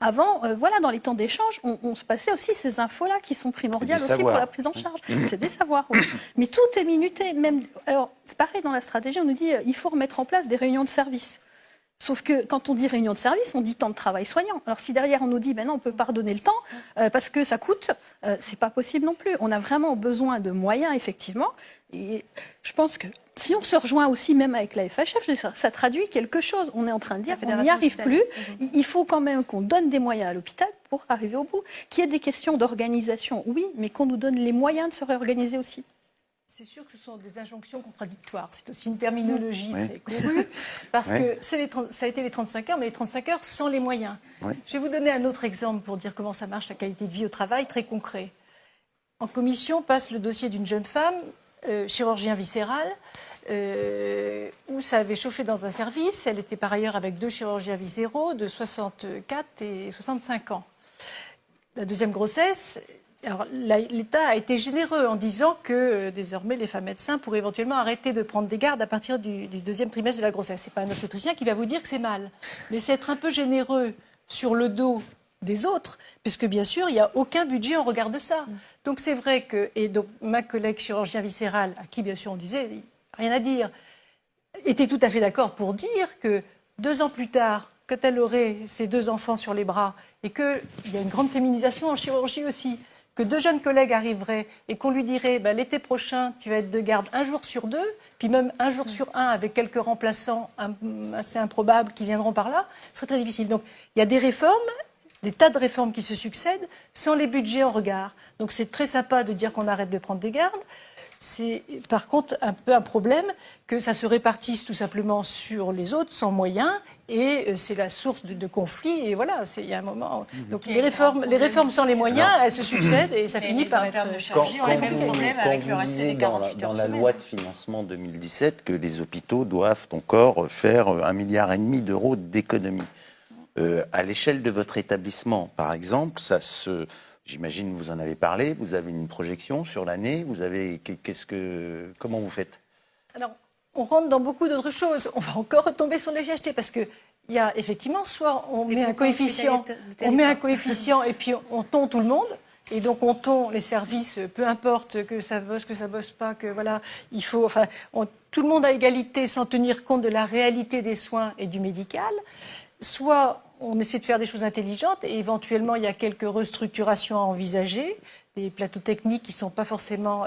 Avant, voilà, dans les temps d'échange, on se passait aussi ces infos-là qui sont primordiales aussi savoirs. pour la prise en charge. C'est des savoirs, oui. Mais tout est minuté. Même, alors, c'est pareil dans la stratégie, on nous dit il faut remettre en place des réunions de service. Sauf que quand on dit réunion de service, on dit temps de travail soignant. Alors si derrière on nous dit ben non, on peut pas redonner le temps parce que ça coûte, c'est pas possible non plus. On a vraiment besoin de moyens effectivement. Et je pense que si on se rejoint aussi même avec la FHF, ça traduit quelque chose. On est en train de dire qu'on n'y arrive plus. Il faut quand même qu'on donne des moyens à l'hôpital pour arriver au bout. Qu'il y ait des questions d'organisation, oui, mais qu'on nous donne les moyens de se réorganiser aussi. C'est sûr que ce sont des injonctions contradictoires. C'est aussi une terminologie très courue, parce que ça a été les 35 heures, mais les 35 heures sans les moyens. Oui. Je vais vous donner un autre exemple pour dire comment ça marche, la qualité de vie au travail, très concret. En commission passe le dossier d'une jeune femme, chirurgien viscéral, où ça avait chauffé dans un service. Elle était par ailleurs avec 2 chirurgiens viscéraux de 64 et 65 ans. La deuxième grossesse... Alors, l'État a été généreux en disant que désormais les femmes médecins pourraient éventuellement arrêter de prendre des gardes à partir du 2e trimestre de la grossesse. Ce n'est pas un obstétricien qui va vous dire que c'est mal. Mais c'est être un peu généreux sur le dos des autres, puisque bien sûr, il n'y a aucun budget en regard de ça. Donc c'est vrai que, et donc ma collègue chirurgien viscéral, à qui bien sûr on disait rien à dire, était tout à fait d'accord pour dire que 2 ans plus tard, quand elle aurait ses 2 enfants sur les bras, et qu'il y a une grande féminisation en chirurgie aussi, que 2 jeunes collègues arriveraient et qu'on lui dirait l'été prochain, tu vas être de garde 1 jour sur 2, puis même 1 jour sur 1 avec quelques remplaçants assez improbables qui viendront par là, ce serait très difficile. Donc il y a des réformes, des tas de réformes qui se succèdent sans les budgets en regard. Donc c'est très sympa de dire qu'on arrête de prendre des gardes. C'est par contre un peu un problème que ça se répartisse tout simplement sur les autres sans moyens et c'est la source de conflits et voilà, il y a un moment. Donc les réformes sans les moyens, elles se succèdent et ça finit par être... Quand vous disiez dans la loi de financement 2017 que les hôpitaux doivent encore faire 1,5 milliard d'euros d'économies. À l'échelle de votre établissement, par exemple, j'imagine que vous en avez parlé, vous avez une projection sur l'année, comment vous faites? Alors, on rentre dans beaucoup d'autres choses. On va encore retomber sur les GHT parce que il y a effectivement, soit on met un coefficient et puis on tond tout le monde. Et donc on tond les services, peu importe que ça bosse pas, que voilà, il faut, tout le monde à égalité sans tenir compte de la réalité des soins et du médical. Soit on essaie de faire des choses intelligentes et éventuellement il y a quelques restructurations à envisager, des plateaux techniques qui ne sont pas forcément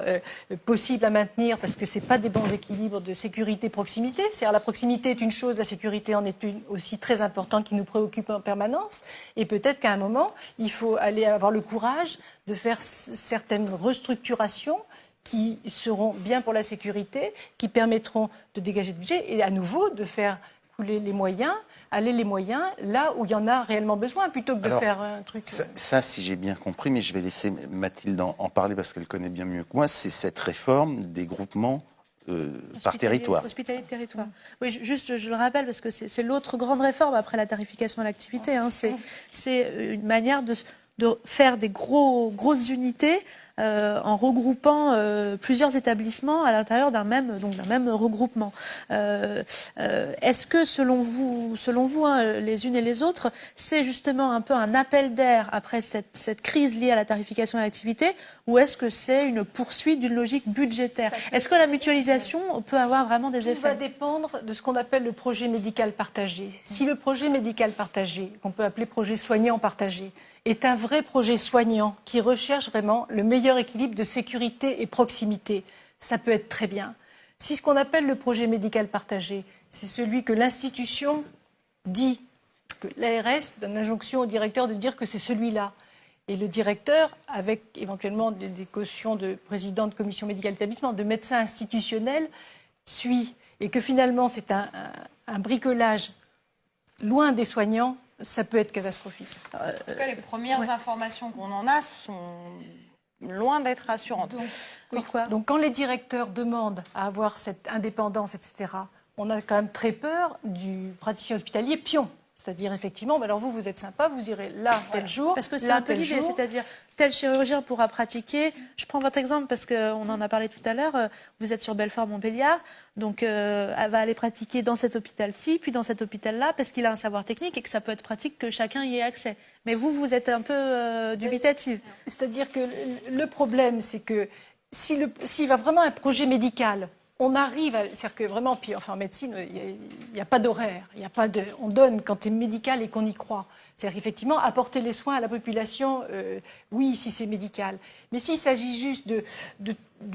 possibles à maintenir parce que ce n'est pas des bons équilibres de sécurité-proximité. C'est-à-dire la proximité est une chose, la sécurité en est une aussi très importante qui nous préoccupe en permanence. Et peut-être qu'à un moment, il faut aller avoir le courage de faire certaines restructurations qui seront bien pour la sécurité, qui permettront de dégager du budget et à nouveau de faire couler les moyens, aller les moyens là où il y en a réellement besoin, plutôt que de faire un truc... Ça, si j'ai bien compris, mais je vais laisser Mathilde en parler parce qu'elle connaît bien mieux que moi, c'est cette réforme des groupements par territoire. Hospitalier de territoire. Oui, juste, je le rappelle, parce que c'est l'autre grande réforme après la tarification à l'activité. C'est une manière de faire des grosses unités en regroupant plusieurs établissements à l'intérieur d'un même regroupement. Est-ce que, selon vous les unes et les autres, c'est justement un peu un appel d'air après cette crise liée à la tarification à l'activité, ou est-ce que c'est une poursuite d'une logique budgétaire? Est-ce que la mutualisation peut avoir vraiment des effets? Tout va dépendre de ce qu'on appelle le projet médical partagé. Si le projet médical partagé, qu'on peut appeler projet soignant partagé, est un vrai projet soignant qui recherche vraiment le meilleur équilibre de sécurité et proximité, ça peut être très bien. Si ce qu'on appelle le projet médical partagé, c'est celui que l'institution dit, que l'ARS donne l'injonction au directeur de dire que c'est celui-là, et le directeur, avec éventuellement des cautions de président de commission médicale d'établissement, de médecin institutionnel, suit, et que finalement c'est un bricolage loin des soignants, ça peut être catastrophique. En tout cas, les premières informations qu'on en a sont loin d'être rassurantes. Donc quand les directeurs demandent à avoir cette indépendance, etc., on a quand même très peur du praticien hospitalier pion. C'est-à-dire, effectivement, alors vous êtes sympa, vous irez là, tel jour, Parce que c'est là, un peu tel l'idée, jour. c'est-à-dire tel chirurgien pourra pratiquer. Je prends votre exemple parce qu'on en a parlé tout à l'heure. Vous êtes sur Belfort-Montbéliard, donc elle va aller pratiquer dans cet hôpital-ci, puis dans cet hôpital-là, parce qu'il a un savoir technique et que ça peut être pratique que chacun y ait accès. Mais vous êtes un peu dubitative. C'est-à-dire que le problème, c'est que s'il y a vraiment un projet médical, on arrive à... C'est-à-dire que vraiment, puis enfin en médecine, il n'y a pas d'horaire, on donne quand tu es médical et qu'on y croit. C'est-à-dire effectivement, apporter les soins à la population, oui, si c'est médical. Mais s'il s'agit juste de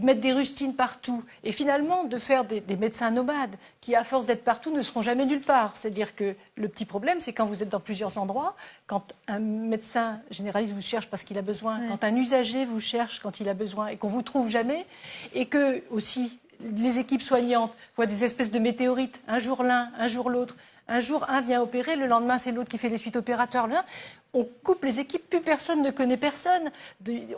mettre des rustines partout et finalement de faire des médecins nomades qui, à force d'être partout, ne seront jamais nulle part. C'est-à-dire que le petit problème, c'est quand vous êtes dans plusieurs endroits, quand un médecin généraliste vous cherche parce qu'il a besoin, quand un usager vous cherche quand il a besoin et qu'on vous trouve jamais, et que aussi les équipes soignantes voient des espèces de météorites, un jour l'un, un jour l'autre. Un jour, un vient opérer, le lendemain, c'est l'autre qui fait les suites opératoires. On coupe les équipes, plus personne ne connaît personne.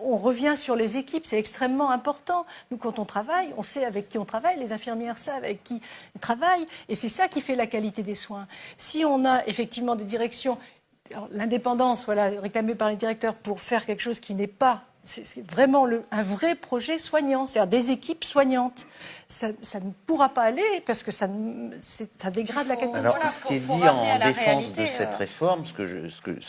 On revient sur les équipes, c'est extrêmement important. Nous, quand on travaille, on sait avec qui on travaille, les infirmières savent avec qui ils travaillent, et c'est ça qui fait la qualité des soins. Si on a effectivement des directions, l'indépendance, voilà, réclamée par les directeurs pour faire quelque chose qui n'est pas... C'est vraiment un vrai projet soignant, c'est-à-dire des équipes soignantes. Ça ne pourra pas aller parce que ça dégrade la qualité. Alors, Voilà, ce qui est faut dit ramener à en la défense réalité, de cette réforme, ce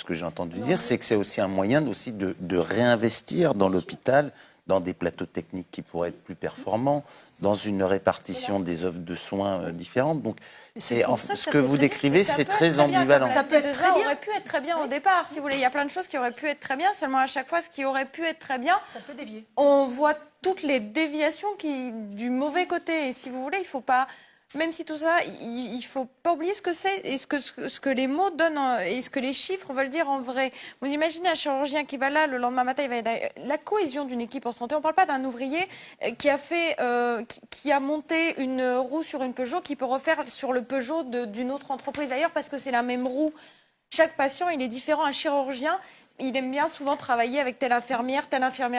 que j'ai entendu dire, c'est que c'est aussi un moyen aussi de réinvestir dans l'hôpital, dans des plateaux techniques qui pourraient être plus performants, dans une répartition des offres de soins différentes. Donc, c'est ce que vous décrivez, c'est très ambivalent. Ça peut être très bien. aurait pu être très bien au départ, si vous voulez. Il y a plein de choses qui auraient pu être très bien, seulement à chaque fois, ce qui aurait pu être très bien, Ça peut dévier. on voit toutes les déviations du mauvais côté. Et si vous voulez, il faut pas... Même si tout ça, il faut pas oublier ce que c'est et ce que les mots donnent et ce que les chiffres veulent dire en vrai. Vous imaginez un chirurgien qui va là, le lendemain matin, il va la cohésion d'une équipe en santé. On parle pas d'un ouvrier qui a monté une roue sur une Peugeot, qui peut refaire sur le Peugeot d'une autre entreprise d'ailleurs, parce que c'est la même roue. Chaque patient, il est différent. Un chirurgien, il aime bien souvent travailler avec telle infirmière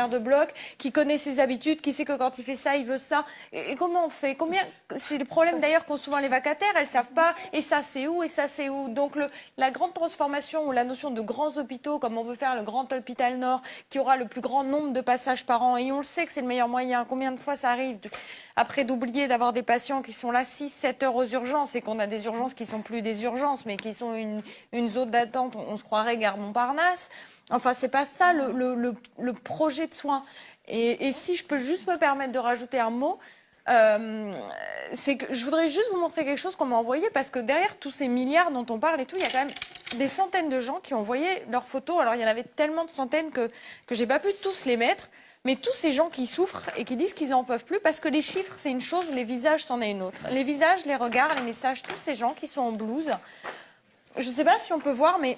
de bloc, qui connaît ses habitudes, qui sait que quand il fait ça, il veut ça. Et comment on fait? C'est le problème d'ailleurs qu'ont souvent les vacataires, elles savent pas, et ça c'est où, et ça c'est où. Donc la grande transformation ou la notion de grands hôpitaux, comme on veut faire le grand hôpital Nord, qui aura le plus grand nombre de passages par an, et on le sait que c'est le meilleur moyen. Combien de fois ça arrive après d'oublier d'avoir des patients qui sont là 6-7 heures aux urgences, et qu'on a des urgences qui sont plus des urgences, mais qui sont une zone d'attente, on se croirait gare Montparnasse. Enfin, c'est pas ça le projet de soins. Et si je peux juste me permettre de rajouter un mot, c'est que je voudrais juste vous montrer quelque chose qu'on m'a envoyé, parce que derrière tous ces milliards dont on parle et tout, il y a quand même des centaines de gens qui ont envoyé leurs photos. Alors, il y en avait tellement de centaines que j'ai pas pu tous les mettre. Mais tous ces gens qui souffrent et qui disent qu'ils n'en peuvent plus, parce que les chiffres, c'est une chose, les visages, c'en est une autre. Les visages, les regards, les messages, tous ces gens qui sont en blouse. Je ne sais pas si on peut voir, mais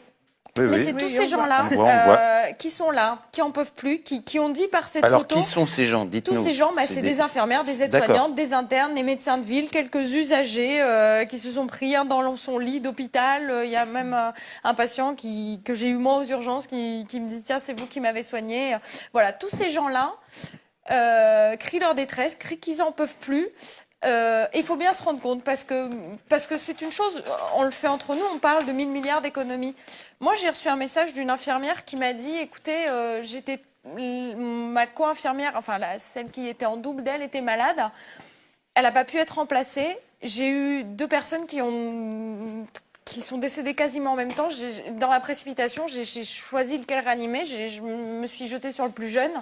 c'est tous ces gens-là qui sont là, qui en peuvent plus, qui ont dit par cette photo... Alors, qui sont ces gens? Dites-nous. Tous ces gens, c'est des infirmières, des aides-soignantes, des internes, des médecins de ville, quelques usagers qui se sont pris dans son lit d'hôpital. Il y a même un patient que j'ai eu moi aux urgences qui me dit « Tiens, c'est vous qui m'avez soigné ». Voilà, tous ces gens-là crient leur détresse, crient qu'ils en peuvent plus. Il faut bien se rendre compte, parce que c'est une chose, on le fait entre nous, on parle de 1000 milliards d'économies. Moi, j'ai reçu un message d'une infirmière qui m'a dit, écoutez, ma co-infirmière, enfin celle qui était en double d'elle, était malade. Elle n'a pas pu être remplacée. J'ai eu 2 personnes qui sont décédées quasiment en même temps. Dans la précipitation, j'ai choisi lequel réanimer. Je me suis jetée sur le plus jeune.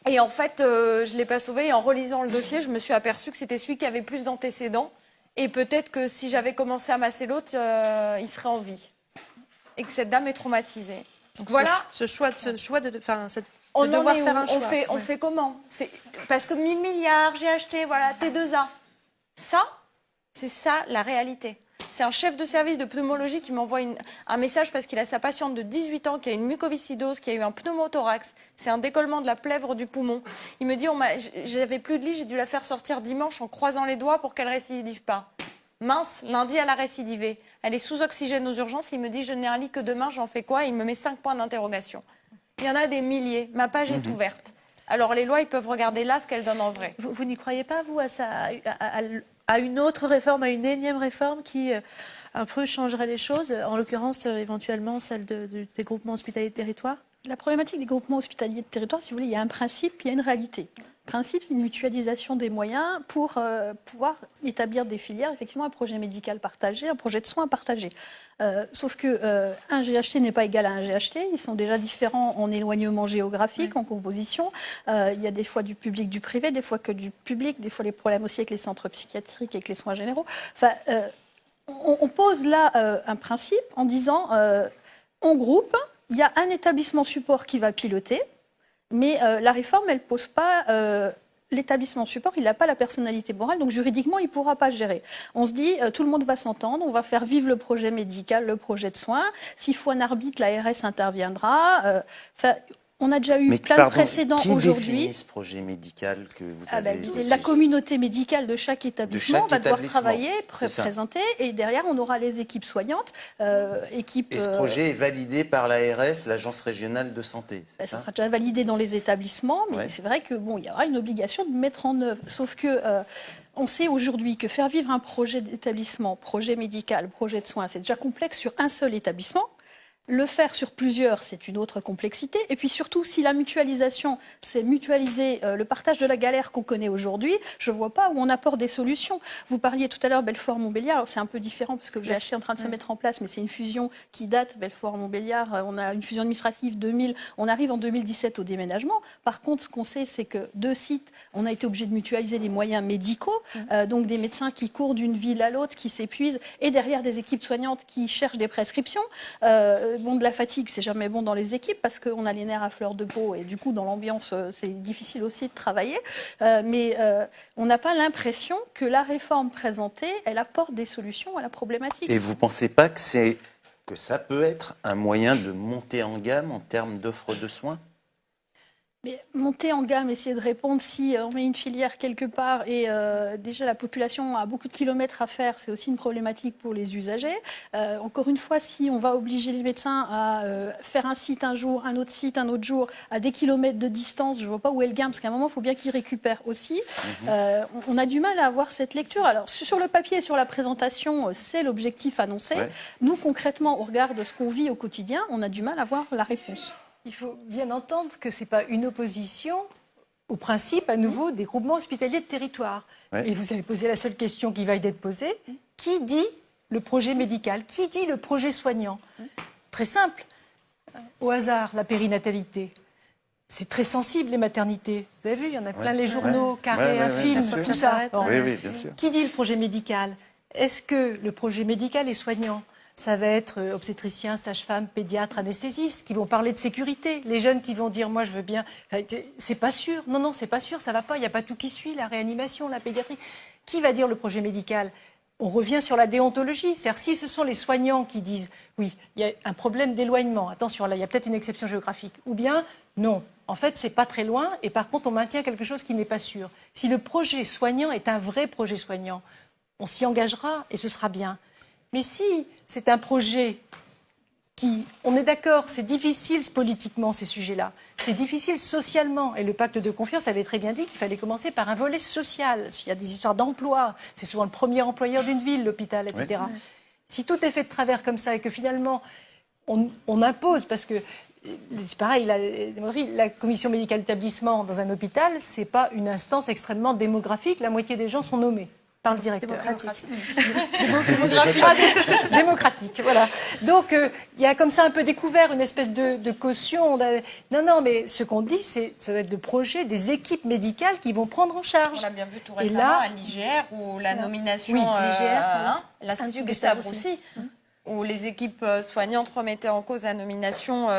Et en fait, je ne l'ai pas sauvé. Et en relisant le dossier, je me suis aperçue que c'était celui qui avait plus d'antécédents. Et peut-être que si j'avais commencé à masser l'autre, il serait en vie. Et que cette dame est traumatisée. Donc voilà. Ce choix de On devoir en est faire où un choix. On fait comment? Parce que 1000 milliards, j'ai acheté, voilà, T2A. Ça, c'est ça la réalité. C'est un chef de service de pneumologie qui m'envoie un message parce qu'il a sa patiente de 18 ans qui a une mucoviscidose, qui a eu un pneumothorax. C'est un décollement de la plèvre du poumon. Il me dit, j'avais plus de lit, j'ai dû la faire sortir dimanche en croisant les doigts pour qu'elle récidive pas. Mince, lundi, elle a récidivé. Elle est sous oxygène aux urgences. Il me dit, je n'ai un lit que demain, j'en fais quoi? Il me met 5 points d'interrogation. Il y en a des milliers. Ma page est ouverte. Alors les lois, ils peuvent regarder là ce qu'elles donnent en vrai. Vous n'y croyez pas, vous, à une autre réforme, à une énième réforme qui un peu changerait les choses, en l'occurrence éventuellement celle des groupements hospitaliers de territoire? La problématique des groupements hospitaliers de territoire, si vous voulez, il y a un principe, il y a une réalité. Le principe, c'est une mutualisation des moyens pour pouvoir établir des filières, effectivement, un projet médical partagé, un projet de soins partagé. Sauf que un GHT n'est pas égal à un GHT, ils sont déjà différents en éloignement géographique, en composition. Il y a des fois du public, du privé, des fois que du public, des fois les problèmes aussi avec les centres psychiatriques, avec les soins généraux. Enfin, on pose là un principe en disant on groupe. Il y a un établissement support qui va piloter, mais la réforme, elle ne pose pas... L'établissement support, il n'a pas la personnalité morale, donc juridiquement, il ne pourra pas gérer. On se dit, tout le monde va s'entendre, on va faire vivre le projet médical, le projet de soins. S'il faut un arbitre, l'ARS interviendra. On a déjà eu plein de précédents aujourd'hui. Qui définit ce projet médical que vous avez la communauté médicale de chaque établissement va devoir travailler, présenter, et derrière, on aura les équipes soignantes. Et ce projet est validé par l'ARS, l'Agence régionale de santé. Ça sera déjà validé dans les établissements, mais c'est vrai que il y aura une obligation de mettre en œuvre. Sauf que on sait aujourd'hui que faire vivre un projet d'établissement, projet médical, projet de soins, c'est déjà complexe sur un seul établissement. Le faire sur plusieurs, c'est une autre complexité. Et puis surtout, si la mutualisation, c'est mutualiser le partage de la galère qu'on connaît aujourd'hui, je ne vois pas où on apporte des solutions. Vous parliez tout à l'heure Belfort-Montbéliard. Alors c'est un peu différent parce que le GHT est en train de se mettre en place, mais c'est une fusion qui date, Belfort-Montbéliard. On a une fusion administrative 2000. On arrive en 2017 au déménagement. Par contre, ce qu'on sait, c'est que 2 sites, on a été obligé de mutualiser les moyens médicaux, donc des médecins qui courent d'une ville à l'autre, qui s'épuisent, et derrière des équipes soignantes qui cherchent des prescriptions. De la fatigue, c'est jamais bon dans les équipes parce qu'on a les nerfs à fleur de peau et du coup, dans l'ambiance, c'est difficile aussi de travailler. Mais on n'a pas l'impression que la réforme présentée, elle apporte des solutions à la problématique. Et vous ne pensez pas que ça peut être un moyen de monter en gamme en termes d'offres de soins ? Mais monter en gamme, essayer de répondre si on met une filière quelque part et déjà la population a beaucoup de kilomètres à faire, c'est aussi une problématique pour les usagers. Encore une fois, si on va obliger les médecins à faire un site un jour, un autre site un autre jour, à des kilomètres de distance, je ne vois pas où est le gain, parce qu'à un moment, il faut bien qu'ils récupèrent aussi. On a du mal à avoir cette lecture. Alors, sur le papier et sur la présentation, c'est l'objectif annoncé. Ouais. Nous, concrètement, au regard de ce qu'on vit au quotidien, on a du mal à voir la réponse. Il faut bien entendre que ce n'est pas une opposition au principe, à nouveau, des groupements hospitaliers de territoire. Ouais. Et vous avez posé la seule question qui va être posée. Qui dit le projet médical? Qui dit le projet soignant? Très simple. Au hasard, la périnatalité. C'est très sensible, les maternités. Vous avez vu, il y en a plein les journaux, carrés, un film, tout ça. Oui, bien sûr. Qui dit le projet médical? Est-ce que le projet médical est soignant? Ça va être obstétriciens, sages-femmes, pédiatres, anesthésistes qui vont parler de sécurité. Les jeunes qui vont dire « moi je veux bien ». C'est pas sûr. Non, c'est pas sûr, ça va pas. Il n'y a pas tout qui suit, la réanimation, la pédiatrie. Qui va dire le projet médical? On revient sur la déontologie. C'est-à-dire si ce sont les soignants qui disent « oui, il y a un problème d'éloignement, attention, là il y a peut-être une exception géographique ». Ou bien « non, en fait c'est pas très loin et par contre on maintient quelque chose qui n'est pas sûr ». Si le projet soignant est un vrai projet soignant, on s'y engagera et ce sera bien. Mais si c'est un projet qui, on est d'accord, c'est difficile politiquement ces sujets-là, c'est difficile socialement. Et le pacte de confiance avait très bien dit qu'il fallait commencer par un volet social. S'il y a des histoires d'emploi, c'est souvent le premier employeur d'une ville, l'hôpital, etc. Oui. Si tout est fait de travers comme ça et que finalement on impose, parce que c'est pareil, la commission médicale d'établissement dans un hôpital, c'est pas une instance extrêmement démographique, la moitié des gens sont nommés par le directeur. Démocratique, voilà. Donc, il y a comme ça un peu découvert une espèce de caution. Non, mais ce qu'on dit, ça va être le projet des équipes médicales qui vont prendre en charge. On l'a bien vu tout récemment à l'IGR, où la nomination, l'Institut Gustave Roussy, où les équipes soignantes remettaient en cause la nomination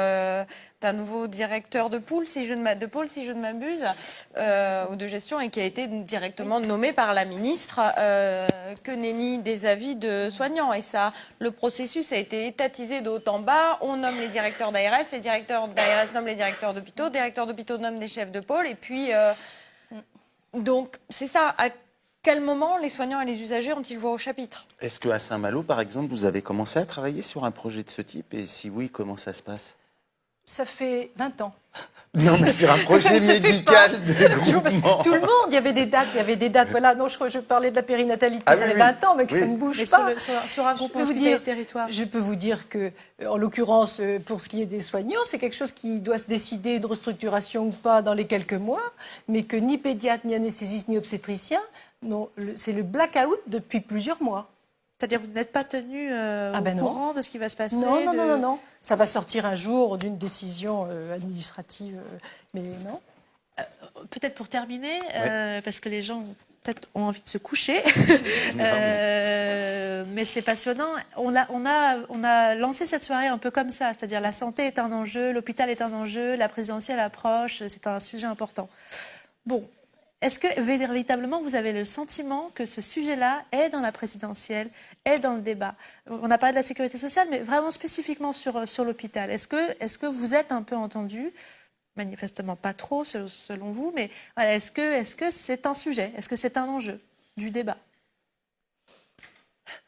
d'un nouveau directeur de pôle, si je ne m'abuse, ou de gestion, et qui a été directement nommé par la ministre, que nenni des avis de soignants. Et ça, le processus a été étatisé de haut en bas. On nomme les directeurs d'ARS, les directeurs d'ARS nomment les directeurs d'hôpitaux, les directeurs d'hôpitaux nomment des chefs de pôle, et puis... donc, c'est ça. À quel moment les soignants et les usagers ont-ils voix au chapitre? Est-ce qu'à Saint-Malo, par exemple, vous avez commencé à travailler sur un projet de ce type? Et si oui, comment ça se passe? Ça fait 20 ans. Non, mais sur un projet Ça se fait médical pas. de groupement. Tout le monde, il y avait des dates. Voilà, non, je parlais de la périnatalité, Ah ça oui, fait oui. 20 ans, mais que Oui. ça ne bouge Mais pas. sur un groupement Je peux vous hospitalier dire- territoire. Je peux vous dire que, en l'occurrence, pour ce qui est des soignants, c'est quelque chose qui doit se décider de restructuration ou pas dans les quelques mois, mais que ni pédiatre, ni anesthésiste, ni obstétricien, non, c'est le blackout depuis plusieurs mois. C'est-à-dire que vous n'êtes pas tenu au ben non. courant de ce qui va se passer Non. Ça va sortir un jour d'une décision administrative, mais non. Peut-être pour terminer, parce que les gens peut-être ont envie de se coucher, mais c'est passionnant. On a lancé cette soirée un peu comme ça, c'est-à-dire la santé est un enjeu, l'hôpital est un enjeu, la présidentielle approche, c'est un sujet important. Bon, est-ce que véritablement vous avez le sentiment que ce sujet-là est dans la présidentielle, est dans le débat? On a parlé de la sécurité sociale, mais vraiment spécifiquement sur l'hôpital. Est-ce que vous êtes un peu entendu? Manifestement pas trop, selon vous, mais voilà, est-ce que c'est un sujet? Est-ce que c'est un enjeu du débat?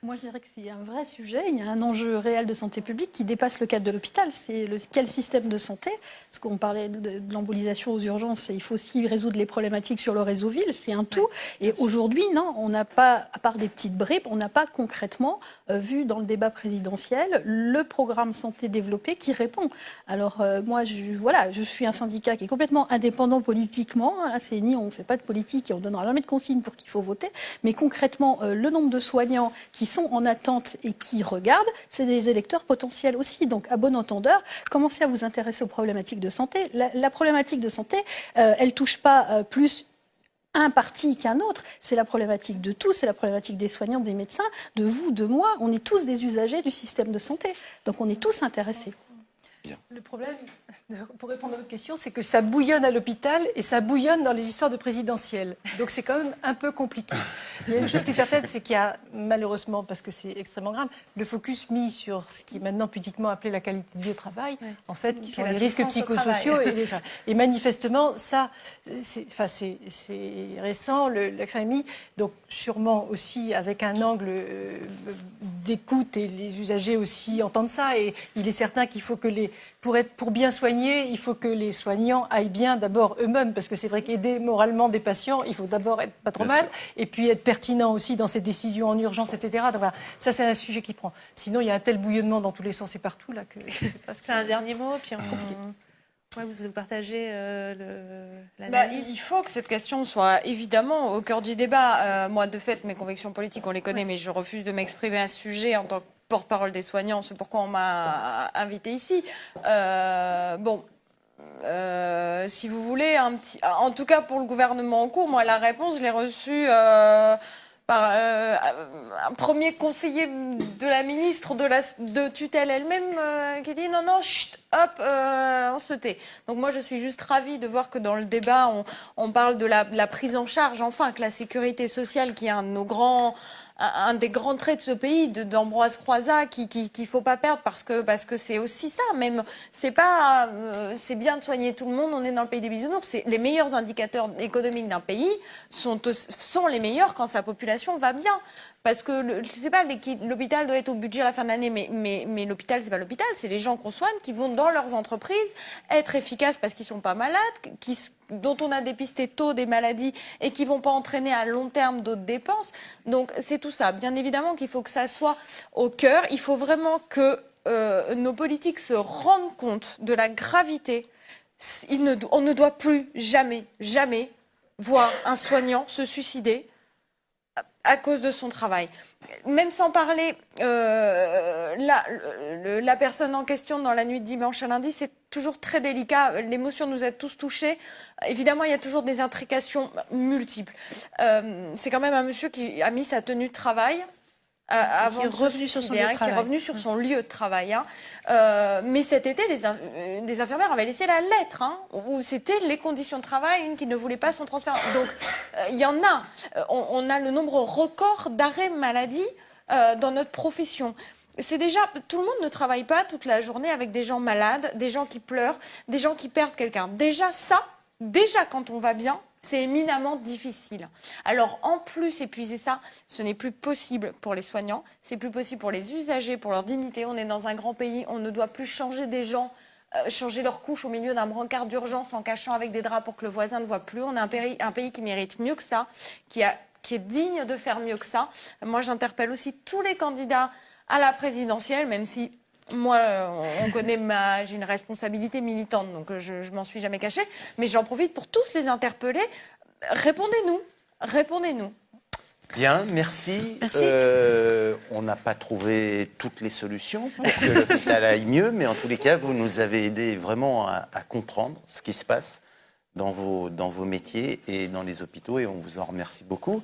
Moi, je dirais que c'est un vrai sujet. Il y a un enjeu réel de santé publique qui dépasse le cadre de l'hôpital. C'est quel système de santé? Parce qu'on parlait de l'embolisation aux urgences, il faut aussi résoudre les problématiques sur le réseau ville. C'est un tout. Et aujourd'hui, non, on n'a pas, à part des petites bribes, on n'a pas concrètement vu dans le débat présidentiel le programme santé développé qui répond. Alors moi, je suis un syndicat qui est complètement indépendant politiquement. À CNI, on ne fait pas de politique et on ne donnera jamais de consignes pour qu'il faut voter. Mais concrètement, le nombre de soignants qui sont en attente et qui regardent, c'est des électeurs potentiels aussi. Donc, à bon entendeur, commencez à vous intéresser aux problématiques de santé. La problématique de santé, elle ne touche pas plus un parti qu'un autre. C'est la problématique de tous, c'est la problématique des soignants, des médecins, de vous, de moi. On est tous des usagers du système de santé. Donc, on est tous intéressés. Le problème, pour répondre à votre question, c'est que ça bouillonne à l'hôpital et ça bouillonne dans les histoires de présidentielles. Donc c'est quand même un peu compliqué. Il y a une chose qui est certaine, c'est qu'il y a malheureusement, parce que c'est extrêmement grave, le focus mis sur ce qui est maintenant pudiquement appelé la qualité de vie au travail, en fait, qui sont les risques psychosociaux. Et manifestement, ça, c'est récent, l'accent est mis, donc sûrement aussi avec un angle d'écoute, et les usagers aussi entendent ça. Et il est certain qu'il faut que pour bien soigner, il faut que les soignants aillent bien d'abord eux-mêmes, parce que c'est vrai qu'aider moralement des patients, il faut d'abord être pas trop mal, et puis être pertinent aussi dans ses décisions en urgence, etc. Donc voilà, ça c'est un sujet qui prend. Sinon, il y a un tel bouillonnement dans tous les sens et partout là que je sais pas ce que C'est un dernier mot, puis vous partagez l'analyse. Il faut que cette question soit évidemment au cœur du débat. Moi, de fait, mes convictions politiques, on les connaît, mais je refuse de m'exprimer à ce sujet en tant que porte-parole des soignants. C'est pourquoi on m'a invité ici. Si vous voulez, en tout cas pour le gouvernement en cours, moi, la réponse, je l'ai reçue par un premier conseiller de la ministre de tutelle elle-même qui dit non, chut, hop, on se tait. Donc moi, je suis juste ravie de voir que dans le débat, on parle de la prise en charge, enfin, que la sécurité sociale, qui est un des grands traits de ce pays, d'Ambroise Croizat, qu'il faut pas perdre parce que c'est aussi ça. Même c'est bien de soigner tout le monde. On est dans le pays des bisounours. C'est les meilleurs indicateurs économiques d'un pays sont les meilleurs quand sa population va bien. Parce que je sais pas, l'hôpital doit être au budget à la fin de l'année, mais l'hôpital, c'est pas l'hôpital, c'est les gens qu'on soigne qui vont dans leurs entreprises être efficaces parce qu'ils sont pas malades, dont on a dépisté tôt des maladies et qui vont pas entraîner à long terme d'autres dépenses. Donc c'est tout ça. Bien évidemment qu'il faut que ça soit au cœur. Il faut vraiment que nos politiques se rendent compte de la gravité. On ne doit plus jamais voir un soignant se suicider à cause de son travail. Même sans parler, la personne en question dans la nuit de dimanche à lundi, c'est toujours très délicat. L'émotion nous a tous touchés. Évidemment, il y a toujours des intrications multiples. C'est quand même un monsieur qui a mis sa tenue de travail avant qui est revenu sur son lieu de travail. Qui est revenu sur son lieu de travail. Mais cet été, des infirmières avaient laissé la lettre, où c'était les conditions de travail, une qui ne voulait pas son transfert. Donc, il y en a. On a le nombre record d'arrêts maladie dans notre profession. C'est déjà, tout le monde ne travaille pas toute la journée avec des gens malades, des gens qui pleurent, des gens qui perdent quelqu'un. Déjà quand on va bien, c'est éminemment difficile. Alors, en plus, épuiser ça, ce n'est plus possible pour les soignants, c'est plus possible pour les usagers, pour leur dignité. On est dans un grand pays, on ne doit plus changer des gens changer leur couche au milieu d'un brancard d'urgence en cachant avec des draps pour que le voisin ne voit plus. On est un pays qui mérite mieux que ça, qui est digne de faire mieux que ça. Moi, j'interpelle aussi tous les candidats à la présidentielle, même si moi, on connaît j'ai une responsabilité militante, donc je m'en suis jamais cachée. Mais j'en profite pour tous les interpeller. Répondez-nous, répondez-nous. Bien, merci. Merci. On n'a pas trouvé toutes les solutions pour que l'hôpital aille mieux, mais en tous les cas, vous nous avez aidé vraiment à comprendre ce qui se passe dans vos métiers et dans les hôpitaux, et on vous en remercie beaucoup.